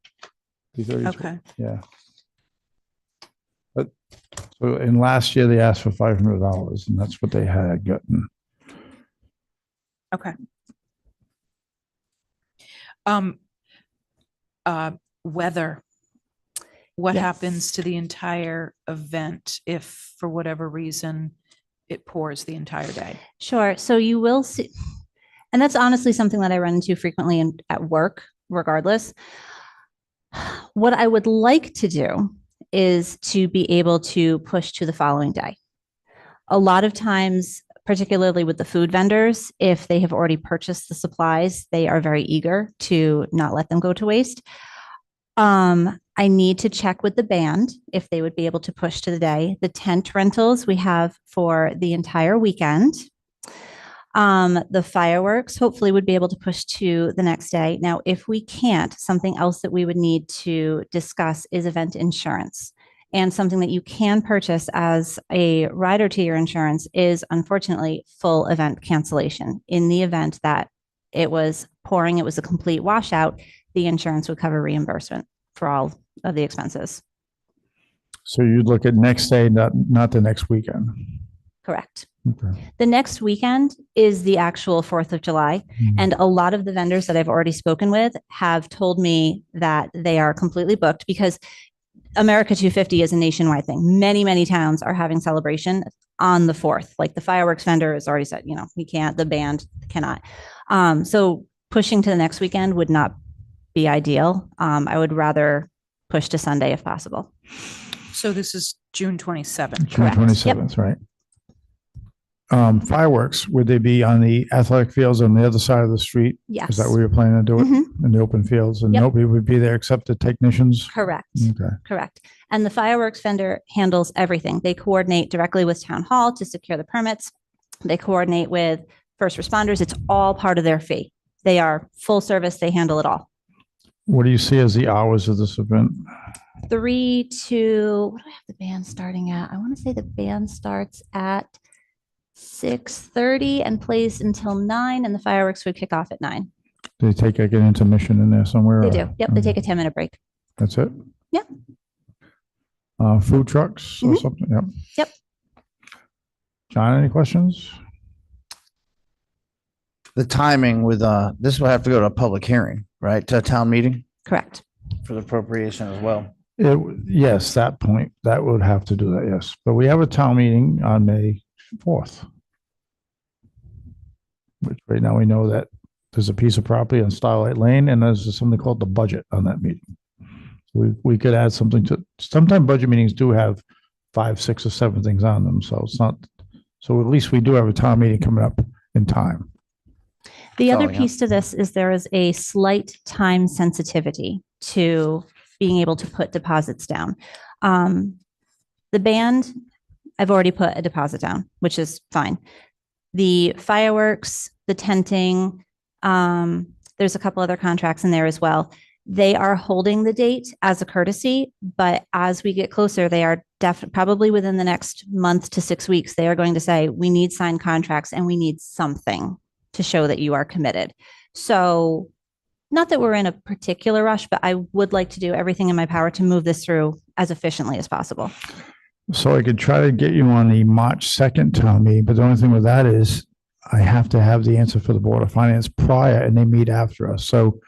B30, Okay. yeah. But, so in last year, they asked for $500 and that's what they had gotten. Okay. Weather. What Yes. happens to the entire event if for whatever reason it pours the entire day? Sure. So you will see, and that's honestly something that I run into frequently at work, regardless. What I would like to do is to be able to push to the following day. A lot of times, particularly with the food vendors, if they have already purchased the supplies, they are very eager to not let them go to waste. I need to check with the band if they would be able to push to the day. The tent rentals we have for the entire weekend. The fireworks hopefully would be able to push to the next day. Now, if we can't, something else that we would need to discuss is event insurance. And something that you can purchase as a rider to your insurance is unfortunately full event cancellation. In the event that it was pouring, it was a complete washout, the insurance would cover reimbursement for all of the expenses. So you'd look at next day, not the next weekend. Correct. Okay. The next weekend is the actual 4th of July. And a lot of the vendors that I've already spoken with have told me that they are completely booked because America 250 is a nationwide thing. Many, many towns are having celebration on the 4th. Like the fireworks vendor has already said, we can't, the band cannot. So pushing to the next weekend would not be ideal. I would rather push to Sunday if possible. So this is June 27th. June Correct. 27th, right? Fireworks, would they be on the athletic fields on the other side of the street? Yes. Is that where you're planning to do it? Mhm. In the open fields and Yep. nobody would be there except the technicians? Correct. Okay. Correct. And the fireworks vendor handles everything. They coordinate directly with town hall to secure the permits. They coordinate with first responders. It's all part of their fee. They are full service. They handle it all. What do you see as the hours of this event? 3 to, what do I have the band starting at? I want to say the band starts at 6:30 and plays until 9, and the fireworks would kick off at 9. Do they take like an intermission in there somewhere? They or- do. Yep. They take a 10-minute break. That's it? Yeah. Food trucks or Mhm. something? Yep. Yep. John, any questions? The timing with, this will have to go to a public hearing, right? To a town meeting Correct. for the appropriation as well. Yes, that point, that would have to do that, yes. But we have a town meeting on May 4th. Which right now we know that there's a piece of property on Starlight Lane and there's something called the budget on that meeting. We could add something to, sometimes budget meetings do have 5, 6 or 7 things on them. So it's not, so at least we do have a town meeting coming up in time. The other Oh, yeah. piece to this is there is a slight time sensitivity to being able to put deposits down. The band, I've already put a deposit down, which is fine. The fireworks, the tenting, there's a couple other contracts in there as well. They are holding the date as a courtesy, but as we get closer, they are probably within the next month to 6 weeks, they are going to say, we need signed contracts and we need something to show that you are committed. So not that we're in a particular rush, but I would like to do everything in my power to move this through as efficiently as possible. So I could try to get you on the March 2nd town meeting, but the only thing with that is I have to have the answer for the Board of Finance prior and they meet after us. So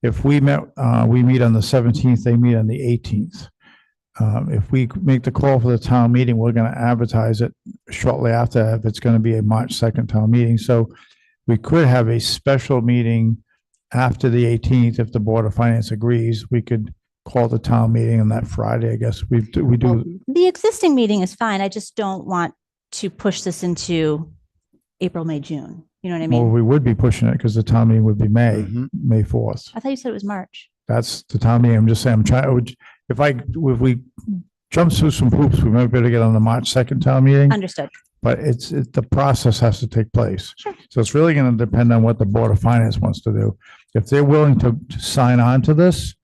if we meet on the 17th, they meet on the 18th. If we make the call for the town meeting, we're going to advertise it shortly after if it's going to be a March 2nd town meeting. So we could have a special meeting after the 18th. If the Board of Finance agrees, we could call the town meeting on that Friday. I guess we do. Well, the existing meeting is fine. I just don't want to push this into April, May, June. You know what I Well, mean? we would be pushing it because the town meeting would be May Mhm. 4th. I thought you said it was March. That's the town meeting. I'm just saying, if we jump through some hoops, we might be able to get on the March 2nd town meeting, Understood. but the process has to take place. Sure. So it's really going to depend on what the Board of Finance wants to do. If they're willing to sign on to this,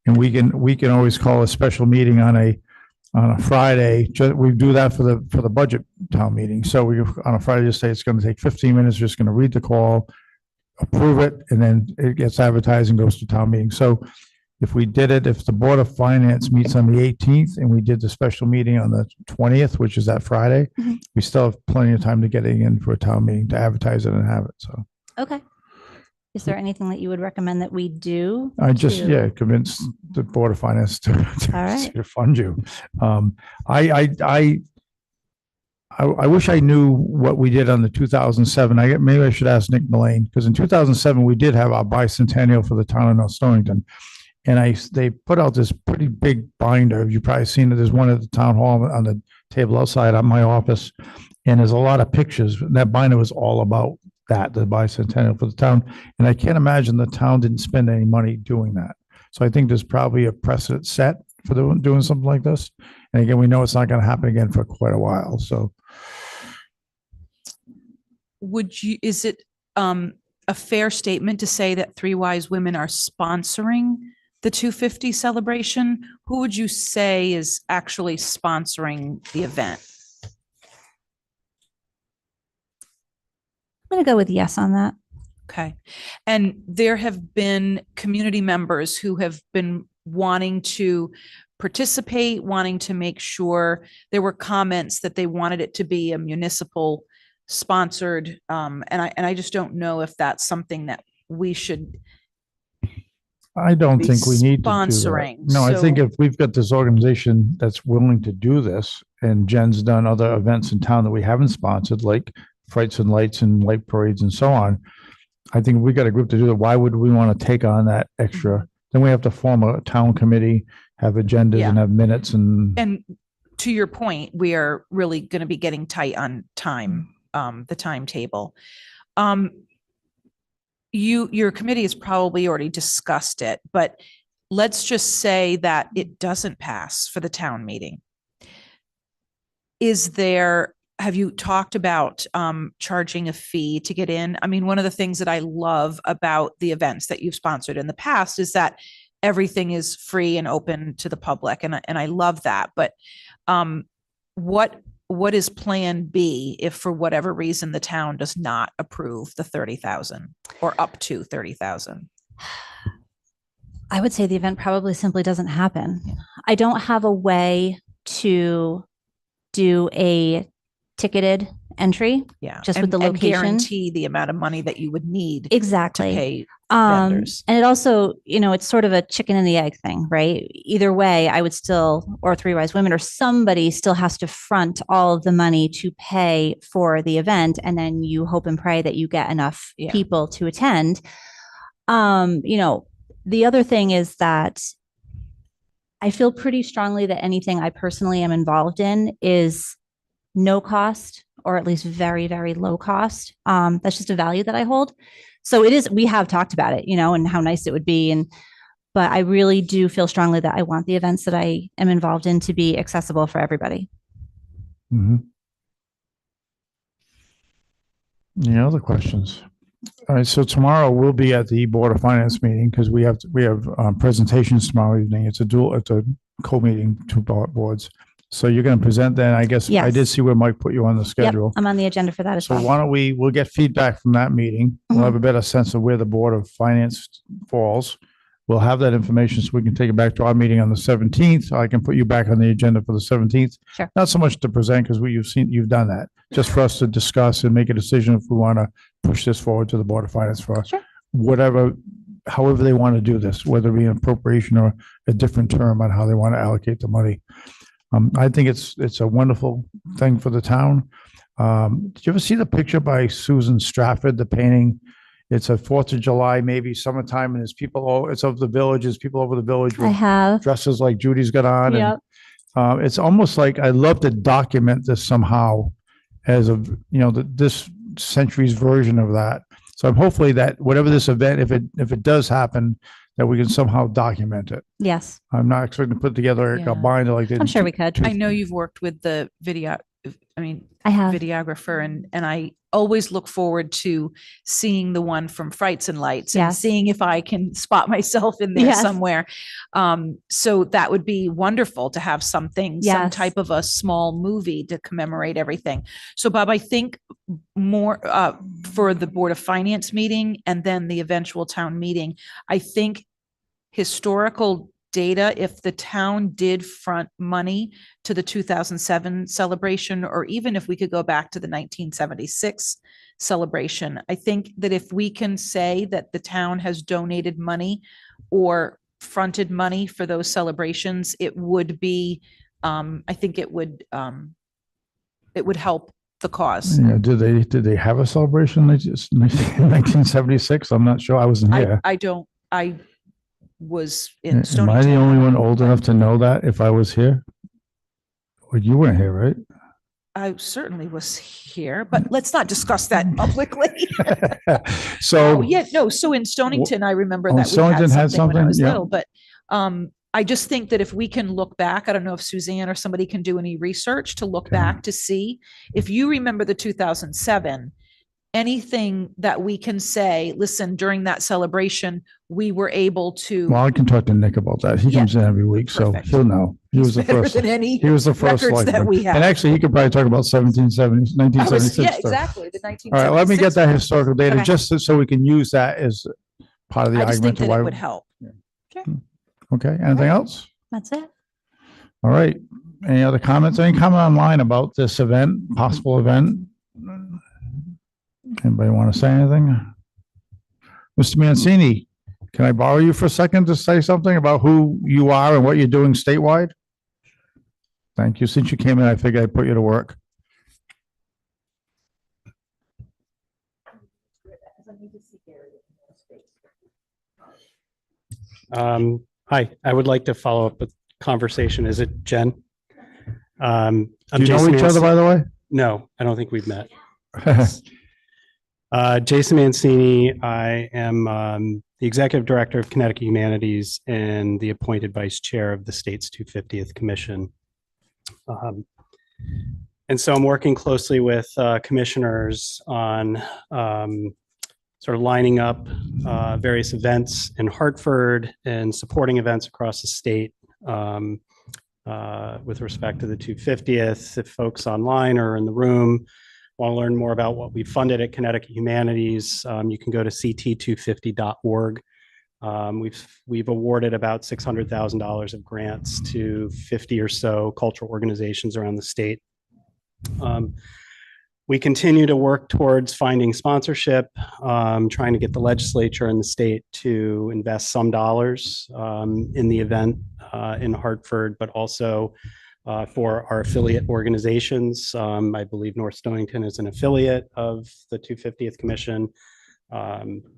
and we can always call a special meeting on a Friday. We do that for the budget town meeting. So we, on a Friday, just say it's going to take 15 minutes, just going to read the call, approve it, and then it gets advertised and goes to town meeting. So if we did it, if the Board of Finance meets on the 18th and we did the special meeting on the 20th, which is that Friday, Mhm. we still have plenty of time to get it in for a town meeting to advertise it and have it. So Okay. Is there anything that you would recommend that we do? I just, to- convince the Board of Finance to right. to fund you. I wish I knew what we did on the 2007. Maybe I should ask Nick Mullane, because in 2007, we did have our bicentennial for the town of North Stonington. And they put out this pretty big binder. You've probably seen it. There's one at the town hall on the table outside of my office. And there's a lot of pictures. That binder was all about the bicentennial for the town. And I can't imagine the town didn't spend any money doing that. So I think there's probably a precedent set for doing something like this. And again, we know it's not going to happen again for quite a while. So is it a fair statement to say that Three Wise Women are sponsoring the 250 celebration? Who would you say is actually sponsoring the event? I'm going to go with yes on that. Okay. And there have been community members who have been wanting to participate, wanting to make sure. There were comments that they wanted it to be a municipal sponsored. And I just don't know if that's something that we should. I don't Be think we need to do sponsoring, that. No, I think so- if we've got this organization that's willing to do this, and Jen's done other events in town that we haven't sponsored, like Frights and Lights and light parades and so on. I think we got a group to do that. Why would we want to take on that extra? Then we have to form a town committee, have agendas Yeah. and have minutes and To your point, we are really going to be getting tight on time, the timetable. Your committee has probably already discussed it, but let's just say that it doesn't pass for the town meeting. Have you talked about charging a fee to get in? I mean, one of the things that I love about the events that you've sponsored in the past is that everything is free and open to the public, and I love that. But what is Plan B if for whatever reason the town does not approve the 30,000 or up to 30,000? I would say the event probably simply doesn't happen. I don't have a way to do a ticketed entry. Yeah. Just with the and location. guarantee the amount of money that you would need to Exactly. pay vendors. And it also, it's sort of a chicken and the egg thing, right? Either way, I would still, or Three Wise Women or somebody still has to front all of the money to pay for the event. And then you hope and pray that you get enough Yeah. people to attend. The other thing is that I feel pretty strongly that anything I personally am involved in is no cost, or at least very, very low cost. That's just a value that I hold. So we have talked about it, and how nice it would be. But I really do feel strongly that I want the events that I am involved in to be accessible for everybody. Any other questions? All right, so tomorrow we'll be at the Board of Finance meeting because we have presentations tomorrow evening. It's a co-meeting, two boards. So you're going to present then, I guess. I did Yes. see where Mike put you on the Yep, schedule. I'm on the agenda for that as So well. why don't we'll get feedback from that meeting. We'll have a better sense of where the Board of Finance falls. We'll have that information so we can take it back to our meeting on the 17th. I can put you back on the agenda for the 17th. Sure. Not so much to present because you've done that, just for us to discuss and make a decision if we want to push this forward to the Board of Finance for Sure. however they want to do this, whether it be an appropriation or a different term on how they want to allocate the money. I think it's a wonderful thing for the town. Did you ever see the picture by Susan Stratford, the painting? It's a 4th of July, maybe summertime, and it's of the villages, people over the village I with have. dresses like Judy's got on. Yep. And it's almost like I'd love to document this somehow as this century's version of that. So I'm hopefully that whatever this event, if it does happen, that we can somehow document it. Yes, I'm not expecting to put together Yeah. a binder like they I'm did sure we could. I know you've worked with the I have. videographer, and I always look forward to seeing the one from Frights and Lights and Yes. seeing if I can spot myself in there Yes. somewhere. So that would be wonderful to have some Yes. type of a small movie to commemorate everything. So Bob, I think more for the Board of Finance meeting and then the eventual town meeting, I think historical data, if the town did front money to the 2007 celebration, or even if we could go back to the 1976 celebration, I think that if we can say that the town has donated money or fronted money for those celebrations, it would be, I think it would help the cause. Yeah, did they have a celebration in 1976? I'm not sure. I wasn't here. I was in Am I Stonington. the only one old enough to know that if I was here? Well, you weren't here, right? I certainly was here, but let's not discuss that publicly. So, Oh, yeah, no, so in Stonington, I remember Oh, that we Stonington had had something when I something? was Yeah. little, but I just think that if we can look back, I don't know if Suzanne or somebody can do any research to look Okay. back to see if you remember the 2007, anything that we can say, listen, during that celebration, we were able to. well, I can talk to Nick about that. He Yeah. comes in every week, so Perfect. he'll know. He He's was the better first. than any He was the first records that selectman. we have. And actually, he could probably talk about 1770s, 1976. Yeah, stuff. exactly. The 1976. All right, let me get that historical data Okay. just so we can use that as part of the I just think argument. to that why. it would help. Okay, anything else? That's it. All right. Any other comments? Any comment online about this event, possible event? Anybody want to say anything? Mr. Mancini, can I borrow you for a second to say something about who you are and what you're doing statewide? Thank you. Since you came in, I figured I'd put you to work. Hi, I would like to follow up with conversation. Is it Jen? Do you know each other, by the way? No, I don't think we've met. Jason Mancini, I am the Executive Director of Connecticut Humanities and the appointed Vice Chair of the state's 250th Commission. And so I'm working closely with commissioners on sort of lining up various events in Hartford and supporting events across the state with respect to the 250th. If folks online or in the room want to learn more about what we funded at Connecticut Humanities, you can go to ct250.org. We've awarded about $600,000 of grants to 50 or so cultural organizations around the state. We continue to work towards finding sponsorship, trying to get the legislature and the state to invest some dollars in the event in Hartford, but also for our affiliate organizations. I believe North Stonington is an affiliate of the 250th Commission.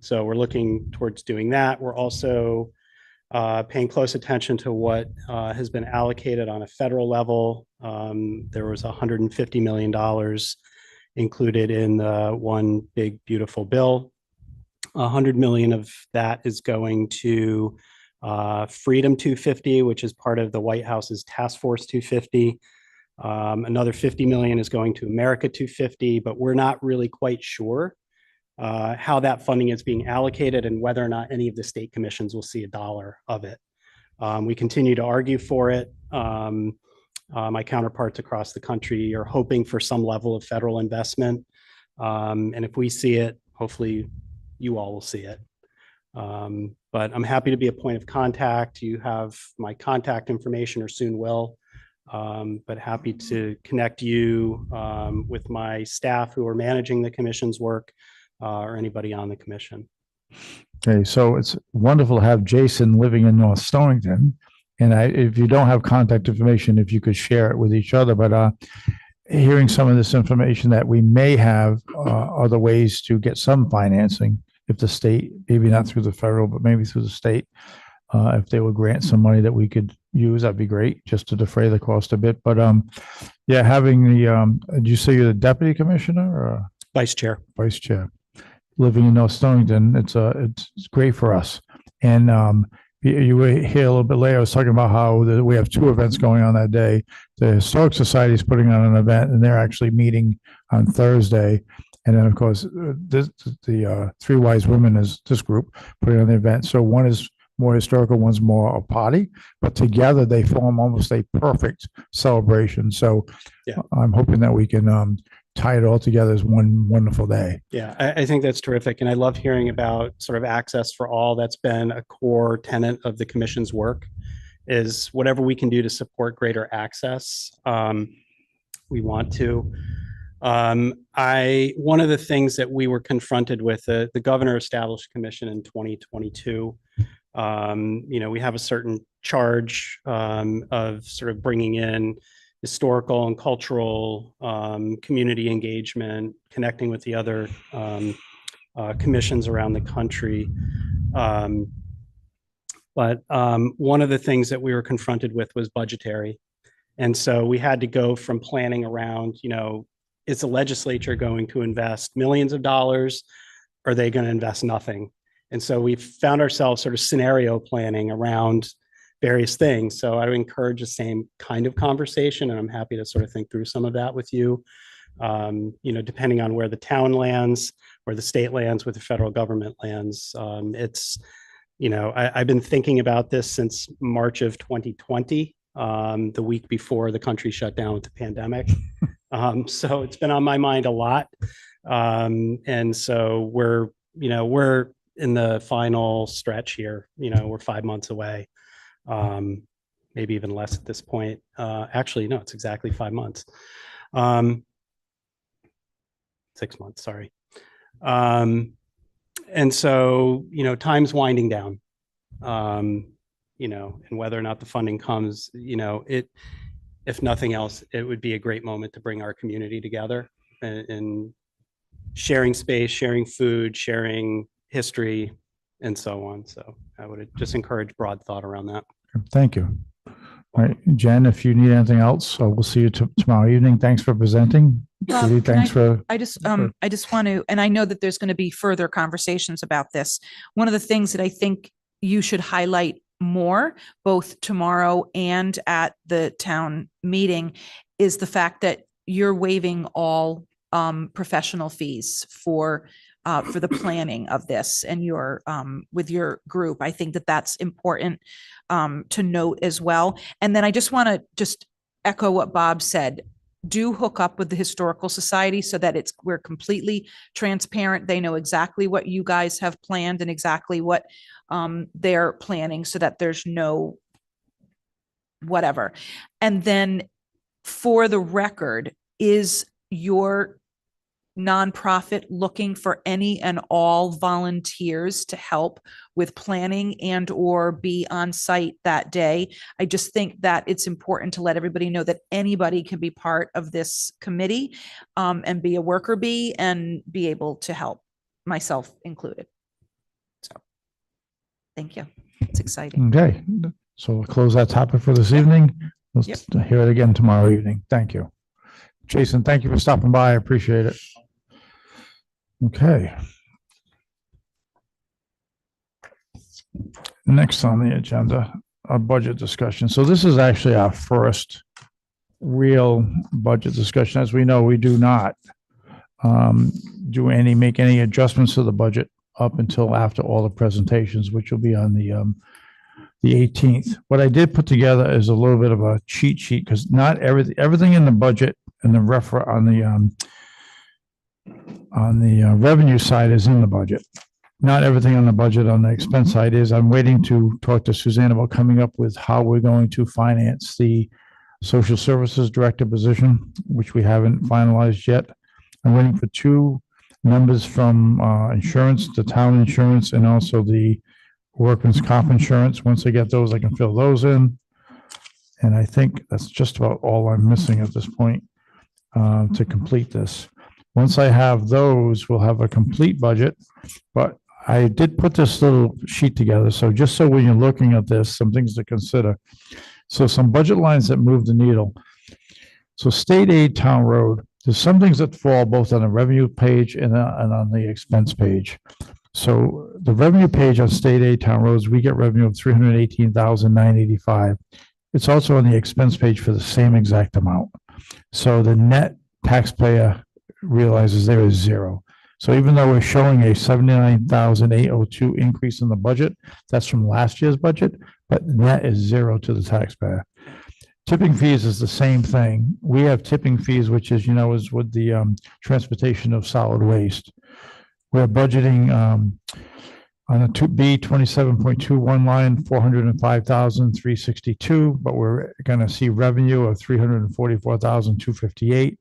So we're looking towards doing that. We're also paying close attention to what has been allocated on a federal level. There was $150 million included in the one big beautiful bill. 100 million of that is going to Freedom 250, which is part of the White House's Task Force 250. Another 50 million is going to America 250, but we're not really quite sure how that funding is being allocated and whether or not any of the state commissions will see a dollar of it. We continue to argue for it. My counterparts across the country are hoping for some level of federal investment. And if we see it, hopefully you all will see it. But I'm happy to be a point of contact. You have my contact information, or soon will. But happy to connect you with my staff who are managing the commission's work, or anybody on the commission. Okay, so it's wonderful to have Jason living in North Stonington. And if you don't have contact information, if you could share it with each other, but hearing some of this information that we may have other ways to get some financing, if the state, maybe not through the federal, but maybe through the state, if they would grant some money that we could use, that'd be great, just to defray the cost a bit. But yeah, having the, did you say you're the deputy commissioner or Vice Chair. vice chair? Living in North Stonington, it's great for us. And you were here a little bit later. I was talking about how we have two events going on that day. The Historic Society is putting on an event, and they're actually meeting on Thursday. And then, of course, the Three Wise Women is this group putting on the event. So one is more historical, one's more a party, but together they form almost a perfect celebration. So yeah, I'm hoping that we can tie it all together as one wonderful day. Yeah, I think that's terrific. And I love hearing about sort of access for all. That's been a core tenet of the commission's work, is whatever we can do to support greater access. We want to. One of the things that we were confronted with, the governor established a commission in 2022. We have a certain charge of sort of bringing in historical and cultural community engagement, connecting with the other commissions around the country. But one of the things that we were confronted with was budgetary. And so we had to go from planning around, is the legislature going to invest millions of dollars? Or are they going to invest nothing? And so we found ourselves sort of scenario planning around various things. So I would encourage the same kind of conversation, and I'm happy to sort of think through some of that with you. Depending on where the town lands, where the state lands, where the federal government lands. I've been thinking about this since March of 2020, the week before the country shut down with the pandemic. So it's been on my mind a lot. And so we're in the final stretch here. We're 5 months away. Maybe even less at this point. Actually, no, it's exactly 5 months. 6 months, sorry. And so, time's winding down, and whether or not the funding comes, if nothing else, it would be a great moment to bring our community together and sharing space, sharing food, sharing history, and so on. So I would just encourage broad thought around that. Thank you. All right, Jen, if you need anything else, we'll see you tomorrow evening. Thanks for presenting. Judy, thanks for. I just want to, and I know that there's going to be further conversations about this. One of the things that I think you should highlight more, both tomorrow and at the town meeting, is the fact that you're waiving all professional fees for the planning of this and your with your group. I think that that's important to note as well. And then I just want to just echo what Bob said. Do hook up with the Historical Society so that we're completely transparent. They know exactly what you guys have planned and exactly what they're planning, so that there's no whatever. And then for the record, is your nonprofit looking for any and all volunteers to help with planning and or be on site that day? I just think that it's important to let everybody know that anybody can be part of this committee and be a worker bee and be able to help, myself included. So thank you. It's exciting. Okay, so we'll close that topic for this evening. We'll hear it again tomorrow evening. Thank you. Jason, thank you for stopping by. I appreciate it. Okay. Next on the agenda, our budget discussion. So this is actually our first real budget discussion. As we know, we do not make any adjustments to the budget up until after all the presentations, which will be on the 18th. What I did put together is a little bit of a cheat sheet because not everything in the budget and the on the revenue side is in the budget. Not everything on the budget on the expense side is. I'm waiting to talk to Suzanne about coming up with how we're going to finance the social services director position, which we haven't finalized yet. I'm waiting for two numbers from insurance, the town insurance, and also the workman's comp insurance. Once I get those, I can fill those in. And I think that's just about all I'm missing at this point to complete this. Once I have those, we'll have a complete budget. But I did put this little sheet together. So just so when you're looking at this, some things to consider. So some budget lines that move the needle. So state aid, town road, there's some things that fall both on the revenue page and on the expense page. So the revenue page on state aid, town roads, we get revenue of $318,985. It's also on the expense page for the same exact amount. So the net taxpayer realizes there is zero. So even though we're showing a $79,802 increase in the budget, that's from last year's budget, but net is zero to the taxpayer. Tipping fees is the same thing. We have tipping fees, which is, is with the transportation of solid waste. We're budgeting on a 2B 27.21 line, 405,362, but we're going to see revenue of 344,258.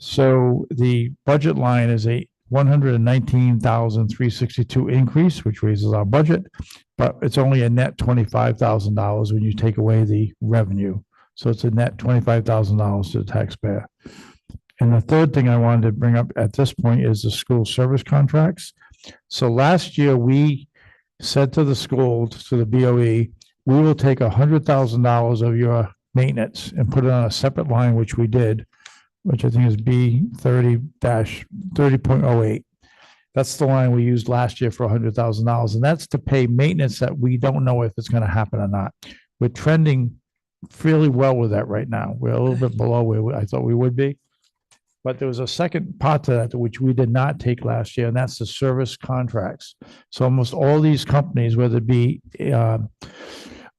So the budget line is a 119,362 increase, which raises our budget, but it's only a net $25,000 when you take away the revenue. So it's a net $25,000 to the taxpayer. And the third thing I wanted to bring up at this point is the school service contracts. So last year we said to the school, to the BOE, we will take $100,000 of your maintenance and put it on a separate line, which we did, which I think is B30-30.08. That's the line we used last year for $100,000. And that's to pay maintenance that we don't know if it's going to happen or not. We're trending fairly well with that right now. We're a little bit below where I thought we would be. But there was a second part to that, which we did not take last year, and that's the service contracts. So almost all these companies, whether it be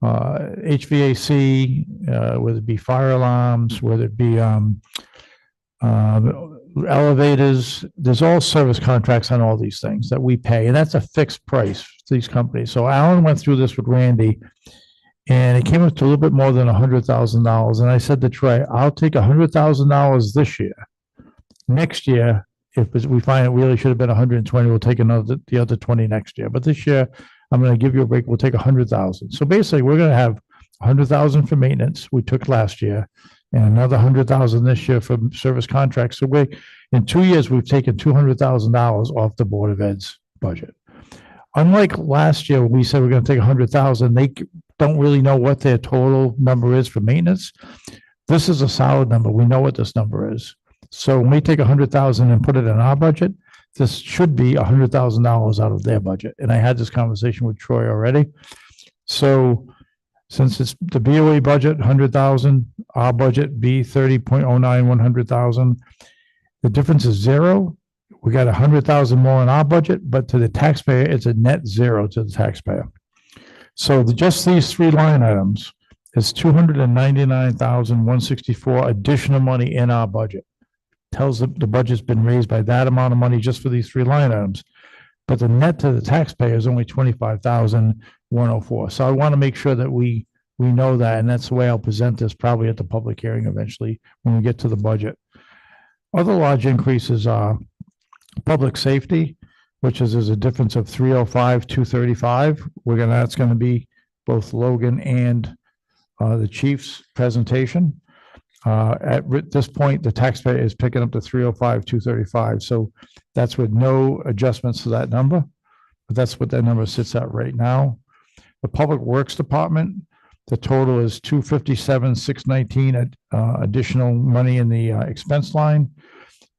HVAC, whether it be fire alarms, whether it be elevators, there's all service contracts on all these things that we pay, and that's a fixed price to these companies. So Alan went through this with Randy, and it came up to a little bit more than $100,000. And I said to Trey, I'll take $100,000 this year. Next year, if we find it really should have been 120, we'll take the other 20 next year. But this year, I'm going to give you a break. We'll take 100,000. So basically, we're going to have 100,000 for maintenance we took last year, and another 100,000 this year for service contracts. So in 2 years, we've taken $200,000 off the Board of Ed's budget. Unlike last year, when we said we're going to take 100,000, they don't really know what their total number is for maintenance. This is a solid number. We know what this number is. So when we take 100,000 and put it in our budget, this should be $100,000 out of their budget. And I had this conversation with Troy already. So since it's the BOA budget, 100,000, our budget B30.09, 100,000, the difference is zero. We got 100,000 more in our budget, but to the taxpayer, it's a net zero to the taxpayer. So just these three line items is 299,164 additional money in our budget. Tells the budget's been raised by that amount of money just for these three line items. But the net to the taxpayer is only 25,104. So I want to make sure that we know that, and that's the way I'll present this probably at the public hearing eventually when we get to the budget. Other large increases are public safety, which is there's a difference of 305, 235. That's going to be both Logan and the chief's presentation. At this point, the taxpayer is picking up the 305, 235. So that's with no adjustments to that number. But that's what that number sits at right now. The Public Works Department, the total is 257, 619 additional money in the expense line.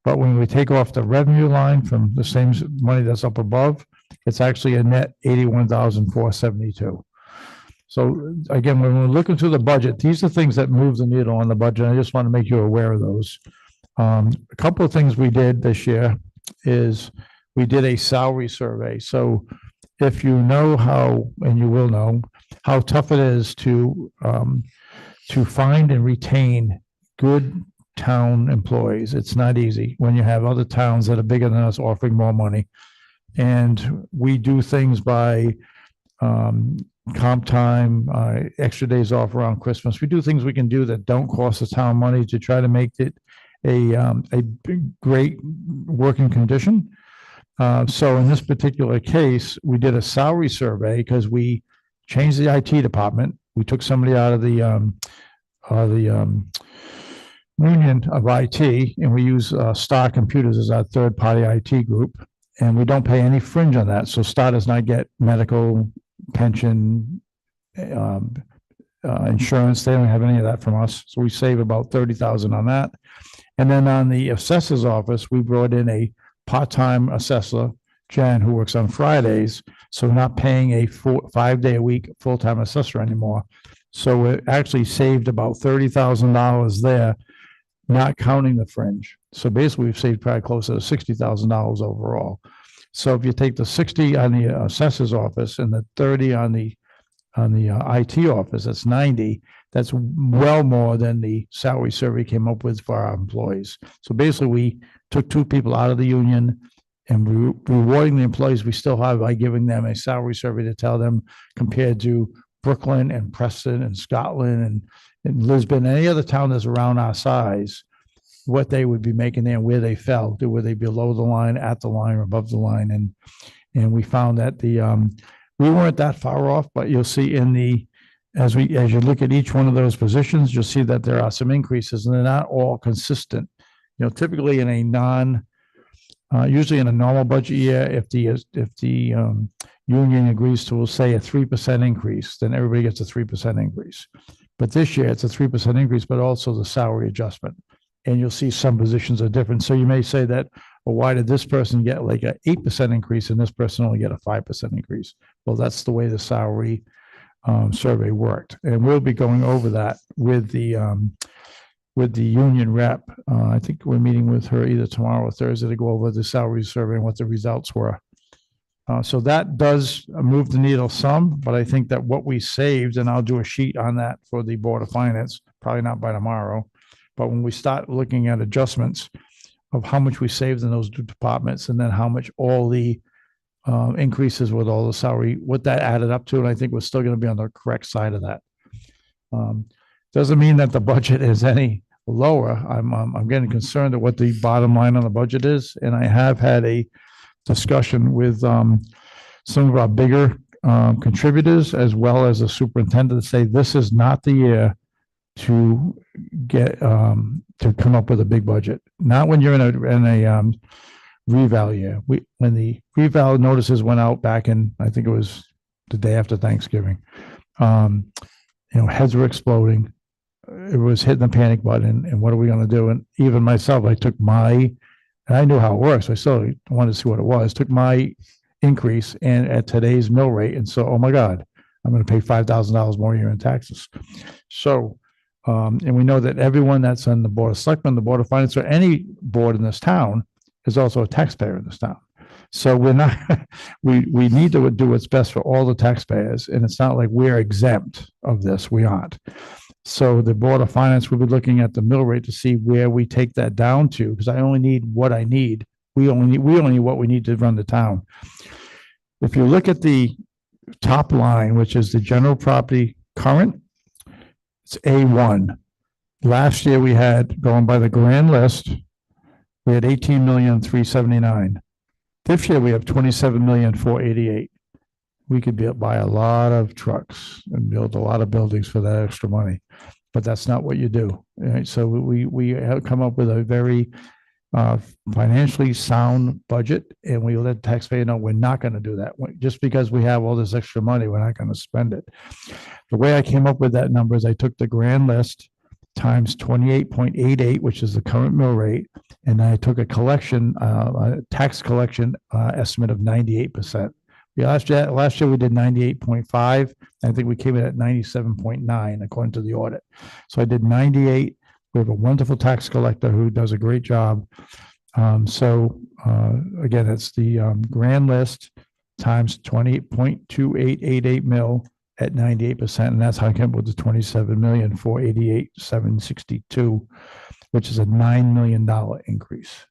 But when we take off the revenue line from the same money that's up above, it's actually a net 81,472. So again, when we're looking through the budget, these are things that move the needle on the budget. I just want to make you aware of those. A couple of things we did this year is we did a salary survey. So if you know how, and you will know, how tough it is to find and retain good town employees. It's not easy when you have other towns that are bigger than us offering more money. And we do things by comp time, extra days off around Christmas. We do things we can do that don't cost the town money to try to make it a great working condition. So in this particular case, we did a salary survey because we changed the IT department. We took somebody out of the union of IT, and we use Star Computers as our third-party IT group, and we don't pay any fringe on that. So Star does not get medical, pension, insurance. They don't have any of that from us. So we save about 30,000 on that. And then on the assessor's office, we brought in a part-time assessor, Jen, who works on Fridays. So we're not paying a 5-day-a-week full-time assessor anymore. So it actually saved about $30,000 there, not counting the fringe. So basically, we've saved probably closer to $60,000 overall. So if you take the 60 on the assessor's office and the 30 on the IT office, that's 90. That's well more than the salary survey came up with for our employees. So basically, we took 2 people out of the union and rewarding the employees we still have by giving them a salary survey to tell them, compared to Brooklyn and Preston and Scotland and Lisbon, any other town that's around our size, what they would be making there and where they fell. Would they be below the line, at the line, or above the line? And we found that we weren't that far off, but you'll see as you look at each one of those positions, you'll see that there are some increases, and they're not all consistent. You know, typically in usually in a normal budget year, if the union agrees to, we'll say, a 3% increase, then everybody gets a 3% increase. But this year it's a 3% increase, but also the salary adjustment. And you'll see some positions are different. So you may say that, well, why did this person get like an 8% increase and this person only get a 5% increase? Well, that's the way the salary survey worked. And we'll be going over that with the union rep. I think we're meeting with her either tomorrow or Thursday to go over the salary survey and what the results were. So that does move the needle some, but I think that what we saved, and I'll do a sheet on that for the Board of Finance, probably not by tomorrow, but when we start looking at adjustments of how much we saved in those 2 departments, and then how much all the increases with all the salary, what that added up to, and I think we're still going to be on the correct side of that. Doesn't mean that the budget is any lower. I'm getting concerned at what the bottom line on the budget is, and I have had a discussion with some of our bigger contributors, as well as the superintendent, to say this is not the year to get to come up with a big budget. Not when you're in a reval year. When the reval notices went out back in, I think it was the day after Thanksgiving, heads were exploding. It was hitting the panic button, and what are we going to do? And even myself, I took and I knew how it works. I still wanted to see what it was. Took my increase and at today's mill rate, and so, oh my God, I'm going to pay $5,000 more a year in taxes. So, and we know that everyone that's on the Board of Selectmen, the Board of Finance, or any board in this town is also a taxpayer in this town. So we're not, we need to do what's best for all the taxpayers, and it's not like we're exempt of this. We aren't. So the Board of Finance will be looking at the mill rate to see where we take that down to, because I only need what I need. We only need what we need to run the town. If you look at the top line, which is the general property current, it's A1. Last year we had, going by the grand list, we had 18,379,000. This year we have 27,488,000. We could buy a lot of trucks and build a lot of buildings for that extra money, but that's not what you do. Right? So we have come up with a very financially sound budget, and we let the taxpayer know we're not going to do that. Just because we have all this extra money, we're not going to spend it. The way I came up with that number is I took the grand list times 28.88, which is the current mill rate, and I took a tax collection estimate of 98%. Last year we did 98.5. I think we came in at 97.9 according to the audit. So I did 98 We have a wonderful tax collector who does a great job. Again, it's the grand list times 20.2888 mil at 98%. And that's how I came up with the 27,488,762, which is a $9 million increase.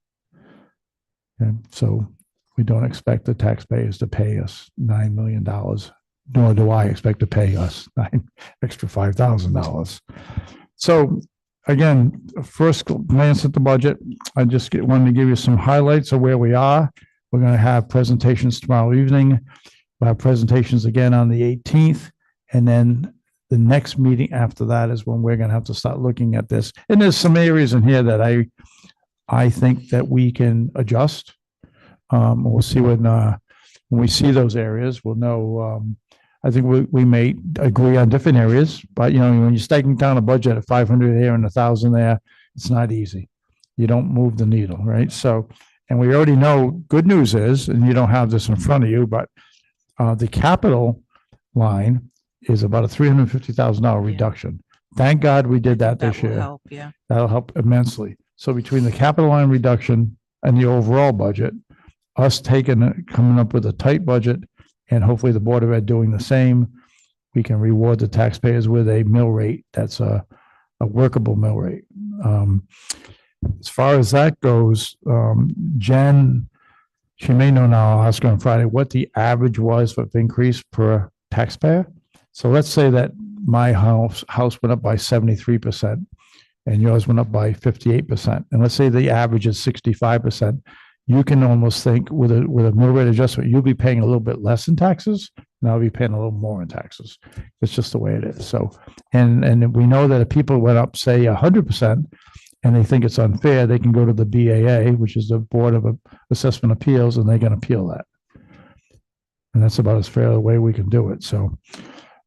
And so we don't expect the taxpayers to pay us $9 million, nor do I expect to pay us extra $5,000. So again, first glance at the budget, I just wanted to give you some highlights of where we are. We're going to have presentations tomorrow evening. We'll have presentations again on the 18th. And then the next meeting after that is when we're going to have to start looking at this. And there's some areas in here that I think that we can adjust. We'll see when we see those areas, we'll know. I think we may agree on different areas, but when you're staking down a budget at 500 here and 1,000 there, it's not easy. You don't move the needle, right? So, and we already know, good news is, and you don't have this in front of you, but the capital line is about a $350,000 reduction. Thank God we did that this will year. help, yeah. That'll help immensely. So between the capital line reduction and the overall budget, us coming up with a tight budget, and hopefully the Board of Ed doing the same, we can reward the taxpayers with a mill rate that's a workable mill rate. As far as that goes, Jen, she may know now, I'll ask her on Friday, what the average was for increase per taxpayer. So let's say that my house went up by 73% and yours went up by 58%. And let's say the average is 65%. You can almost think with a mill rate adjustment, you'll be paying a little bit less in taxes, and I'll be paying a little more in taxes. It's just the way it is. So, and we know that if people went up, say 100%, and they think it's unfair, they can go to the BAA, which is the Board of Assessment Appeals, and they can appeal that. And that's about as fair a way we can do it. So,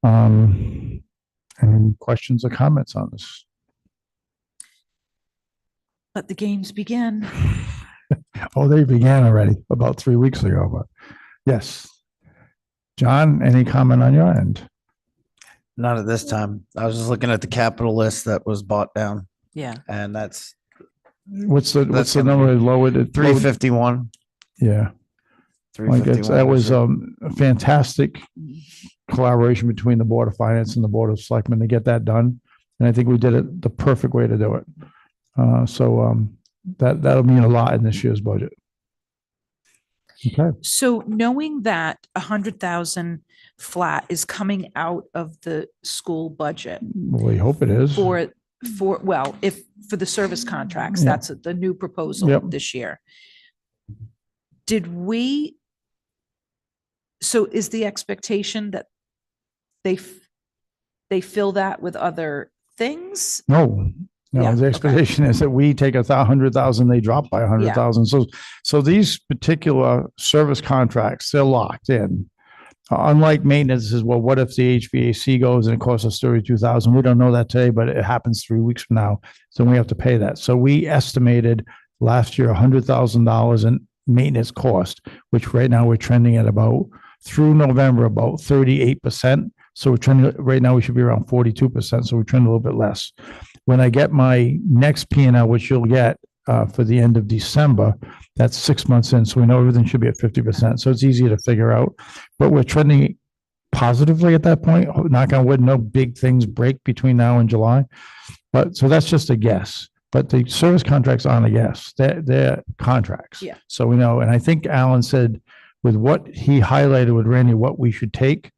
any questions or comments on this? Let the games begin. Oh, they began already about 3 weeks ago, but yes. John, any comment on your end? Not at this time. I was just looking at the capital list that was bought down, Yeah. and that's What's the gonna number be lowered at 351. Yeah. Like that was a fantastic collaboration between the Board of Finance and the Board of Selectmen to get that done. And I think we did it the perfect way to do it. That'll mean a lot in this year's budget. Okay. So knowing that 100,000 flat is coming out of the school budget We hope it is. for the service contracts, Yeah. that's the new proposal Yep. this year. So is the expectation that they fill that with other things? No, Yeah, the okay. expectation is that we take 100,000, they drop by 100,000. So these particular service contracts, they're locked in. Unlike maintenance is, well, what if the HVAC goes and it costs us 32,000? We don't know that today, but it happens 3 weeks from now. So we have to pay that. So we estimated last year $100,000 in maintenance cost, which right now we're trending at about, through November, about 38%. So we're trending, right now we should be around 42%. So we're trending a little bit less. When I get my next P&L, which you'll get for the end of December, that's 6 months in. So we know everything should be at 50%. So it's easier to figure out, but we're trending positively at that point. Knock on wood, no big things break between now and July. But so that's just a guess. But the service contracts aren't a guess. They're contracts. Yeah. So we know, and I think Alan said with what he highlighted with Randy, what we should take,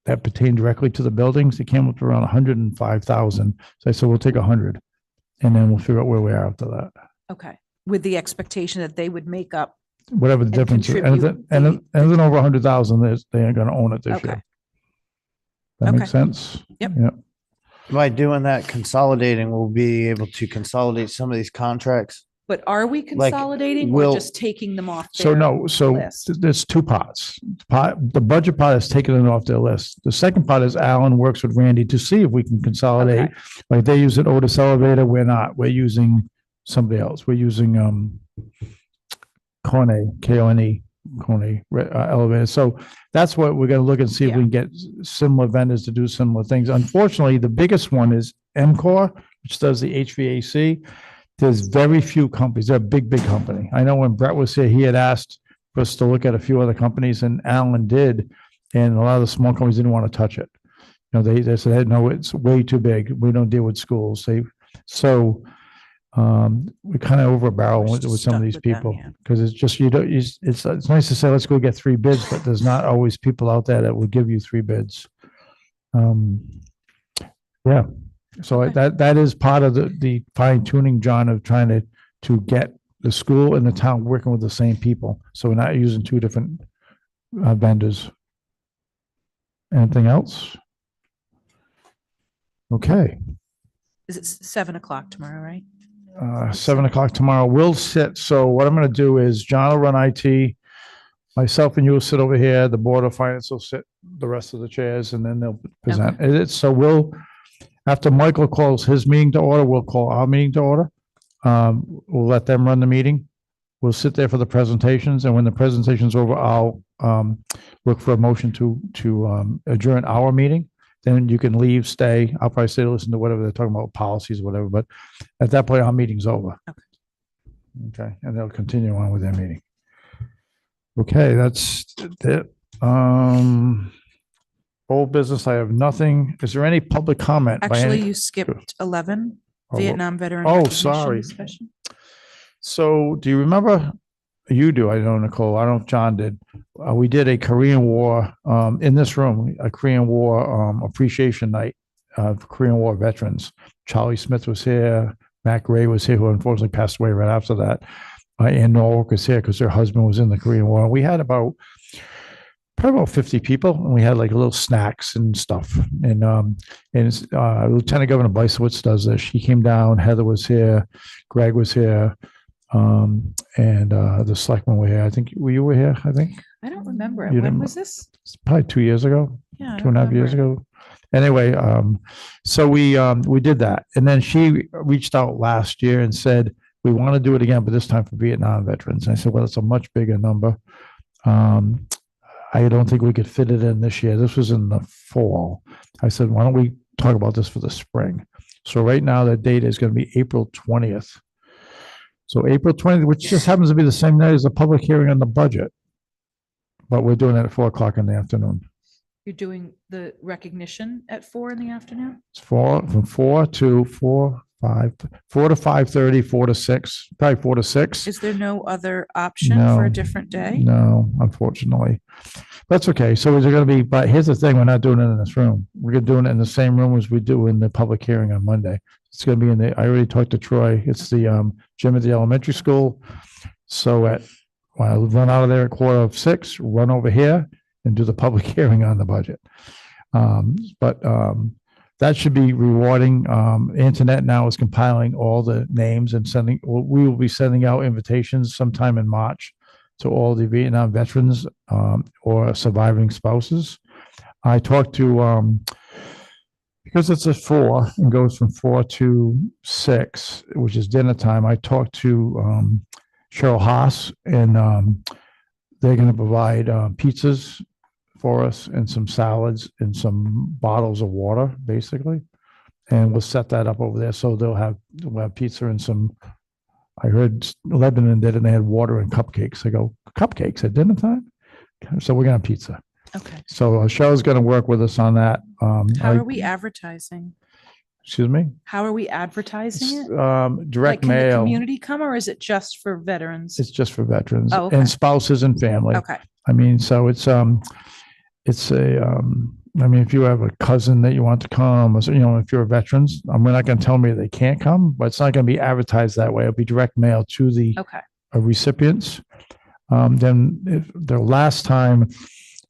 that pertain directly to the buildings, it came up to around 105,000. So I said, we'll take 100 and then we'll figure out where we are after that. Okay, with the expectation that they would make up. Whatever the And difference is. contribute Anything over 100,000, they ain't gonna own it this Okay. year. That Okay. makes sense? Yep. Yeah. By doing that, consolidating, we'll be able to consolidate some of these contracts. But are we consolidating or will- just taking them off? So their no, so list? there's two parts. The budget part is taking it off their list. The second part is Alan works with Randy to see if we can consolidate. Okay. Like they use an Otis elevator, we're not. We're using somebody else. We're using Kone elevator. So that's what we're gonna look and see if we can get similar vendors to do similar things. Unfortunately, the biggest one is MCOR, which does the HVAC. There's very few companies. They're a big, big company. I know when Brett was here, he had asked for us to look at a few other companies, and Alan did. And a lot of the small companies didn't want to touch it. You know, they said, hey, no, it's way too big. We don't deal with schools. We kind of over barrel with some of these people, because it's just, it's nice to say, let's go get 3 bids, but there's not always people out there that will give you 3 bids. Yeah. So that is part of the fine tuning, John, of trying to get the school and the town working with the same people. So we're not using 2 different vendors. Anything else? Okay. Is it 7 o'clock tomorrow, right? 7 o'clock tomorrow. We'll sit. So what I'm going to do is John will run IT. Myself and you will sit over here. The Board of Finance will sit the rest of the chairs, and then they'll present it. So after Michael calls his meeting to order, we'll call our meeting to order. We'll let them run the meeting. We'll sit there for the presentations, and when the presentation's over, I'll look for a motion to adjourn our meeting. Then you can leave, stay. I'll probably stay to listen to whatever they're talking about, policies, whatever. But at that point, our meeting's over. Okay, and they'll continue on with their meeting. Okay, that's it. Old business, I have nothing. Is there any public comment? Actually, you skipped 11, Vietnam veteran. Oh, recognition sorry. discussion. So do you remember? You do. I don't know, Nicole. I don't know if John did. We did a Korean War in this room, a Korean War appreciation night of Korean War veterans. Charlie Smith was here. Mac Ray was here, who unfortunately passed away right after that. Ann Norwalk was here because her husband was in the Korean War. We had probably about 50 people, and we had like little snacks and stuff. And Lieutenant Governor Bysowitz does this. He came down. Heather was here. Greg was here. And the selectmen were here. I think you were here, I think. I don't remember. You When didn't- was this? It's probably 2 years ago, Yeah. I 2.5 don't years remember. ago. Anyway, so we did that. And then she reached out last year and said, we want to do it again, but this time for Vietnam veterans. And I said, well, it's a much bigger number. I don't think we could fit it in this year. This was in the fall. I said, why don't we talk about this for the spring? So right now the date is going to be April 20th. So April 20th, which just happens to be the same night as the public hearing on the budget. But we're doing it at 4 o'clock in the afternoon. You're doing the recognition at 4 in the afternoon? It's from 4 to 5:30, 4 to 6, probably 4 to 6. Is there no other option for No. a different day? No, unfortunately. That's okay. So is it going to be, but here's the thing, we're not doing it in this room. We're doing it in the same room as we do in the public hearing on Monday. It's going to be I already talked to Troy. It's the gym at the elementary school. So I'll run out of there at 5:45, run over here and do the public hearing on the budget. That should be rewarding. Internet now is compiling all the names and we will be sending out invitations sometime in March to all the Vietnam veterans or surviving spouses. I talked to, because it's at 4 and goes from 4 to 6, which is dinner time. I talked to Cheryl Haas, and they're going to provide pizzas for us and some salads and some bottles of water, basically. And we'll set that up over there. So we'll have pizza and some, I heard Lebanon did, and they had water and cupcakes. I go, cupcakes at dinner time? So we're going to have pizza. Okay. So Cheryl's going to work with us on that. How are we advertising? Excuse me? How are we advertising it? Like, Direct can the mail. community come, or is it just for veterans? It's just for veterans Oh, okay. and spouses and family. Okay. I mean, so I mean, if you have a cousin that you want to come, or, if you're a veteran, we're not going to tell them they can't come, but it's not going to be advertised that way. It'll be direct mail to the Okay. recipients. Then if the last time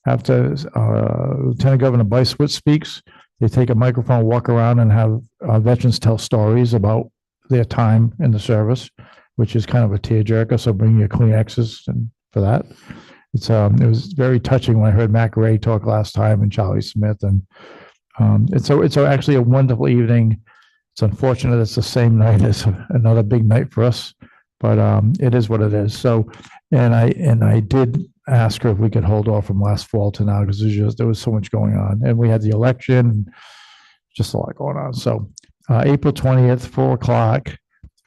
after Lieutenant Governor Bysowitz speaks, they take a microphone, walk around, and have veterans tell stories about their time in the service, which is kind of a tearjerker. So bring your Kleenexes and for that. It was very touching when I heard Mac Ray talk last time and Charlie Smith, and it's actually a wonderful evening. It's unfortunate it's the same night as another big night for us, but it is what it is. So, and I did ask her if we could hold off from last fall to now, because there was so much going on, and we had the election, and just a lot going on. So April 20th, 4 o'clock,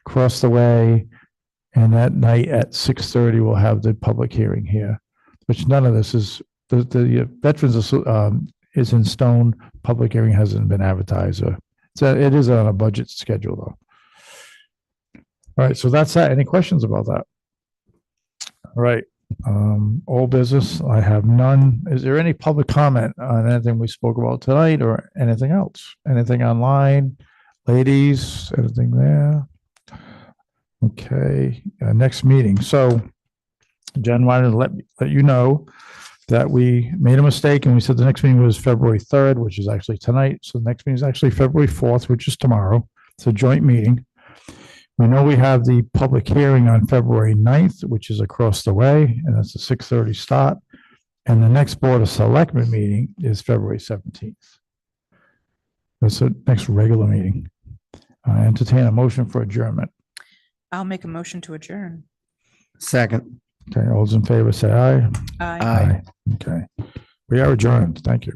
across the way. And that night at 6:30, we'll have the public hearing here, which none of this is, the Veterans is in stone. Public hearing hasn't been advertised. So it is on a budget schedule though. All right, so that's that. Any questions about that? All right, old business, I have none. Is there any public comment on anything we spoke about tonight or anything else? Anything online? Ladies, anything there? Okay, next meeting. So Jen wanted to let you know that we made a mistake and we said the next meeting was February 3rd, which is actually tonight. So the next meeting is actually February 4th, which is tomorrow. It's a joint meeting. We know we have the public hearing on February 9th, which is across the way, and that's a 6:30 start. And the next Board of Selectmen meeting is February 17th. That's the next regular meeting. I entertain a motion for adjournment. I'll make a motion to adjourn. Second. Okay, all those in favor say aye. Aye. Aye. Okay, we are adjourned. Thank you.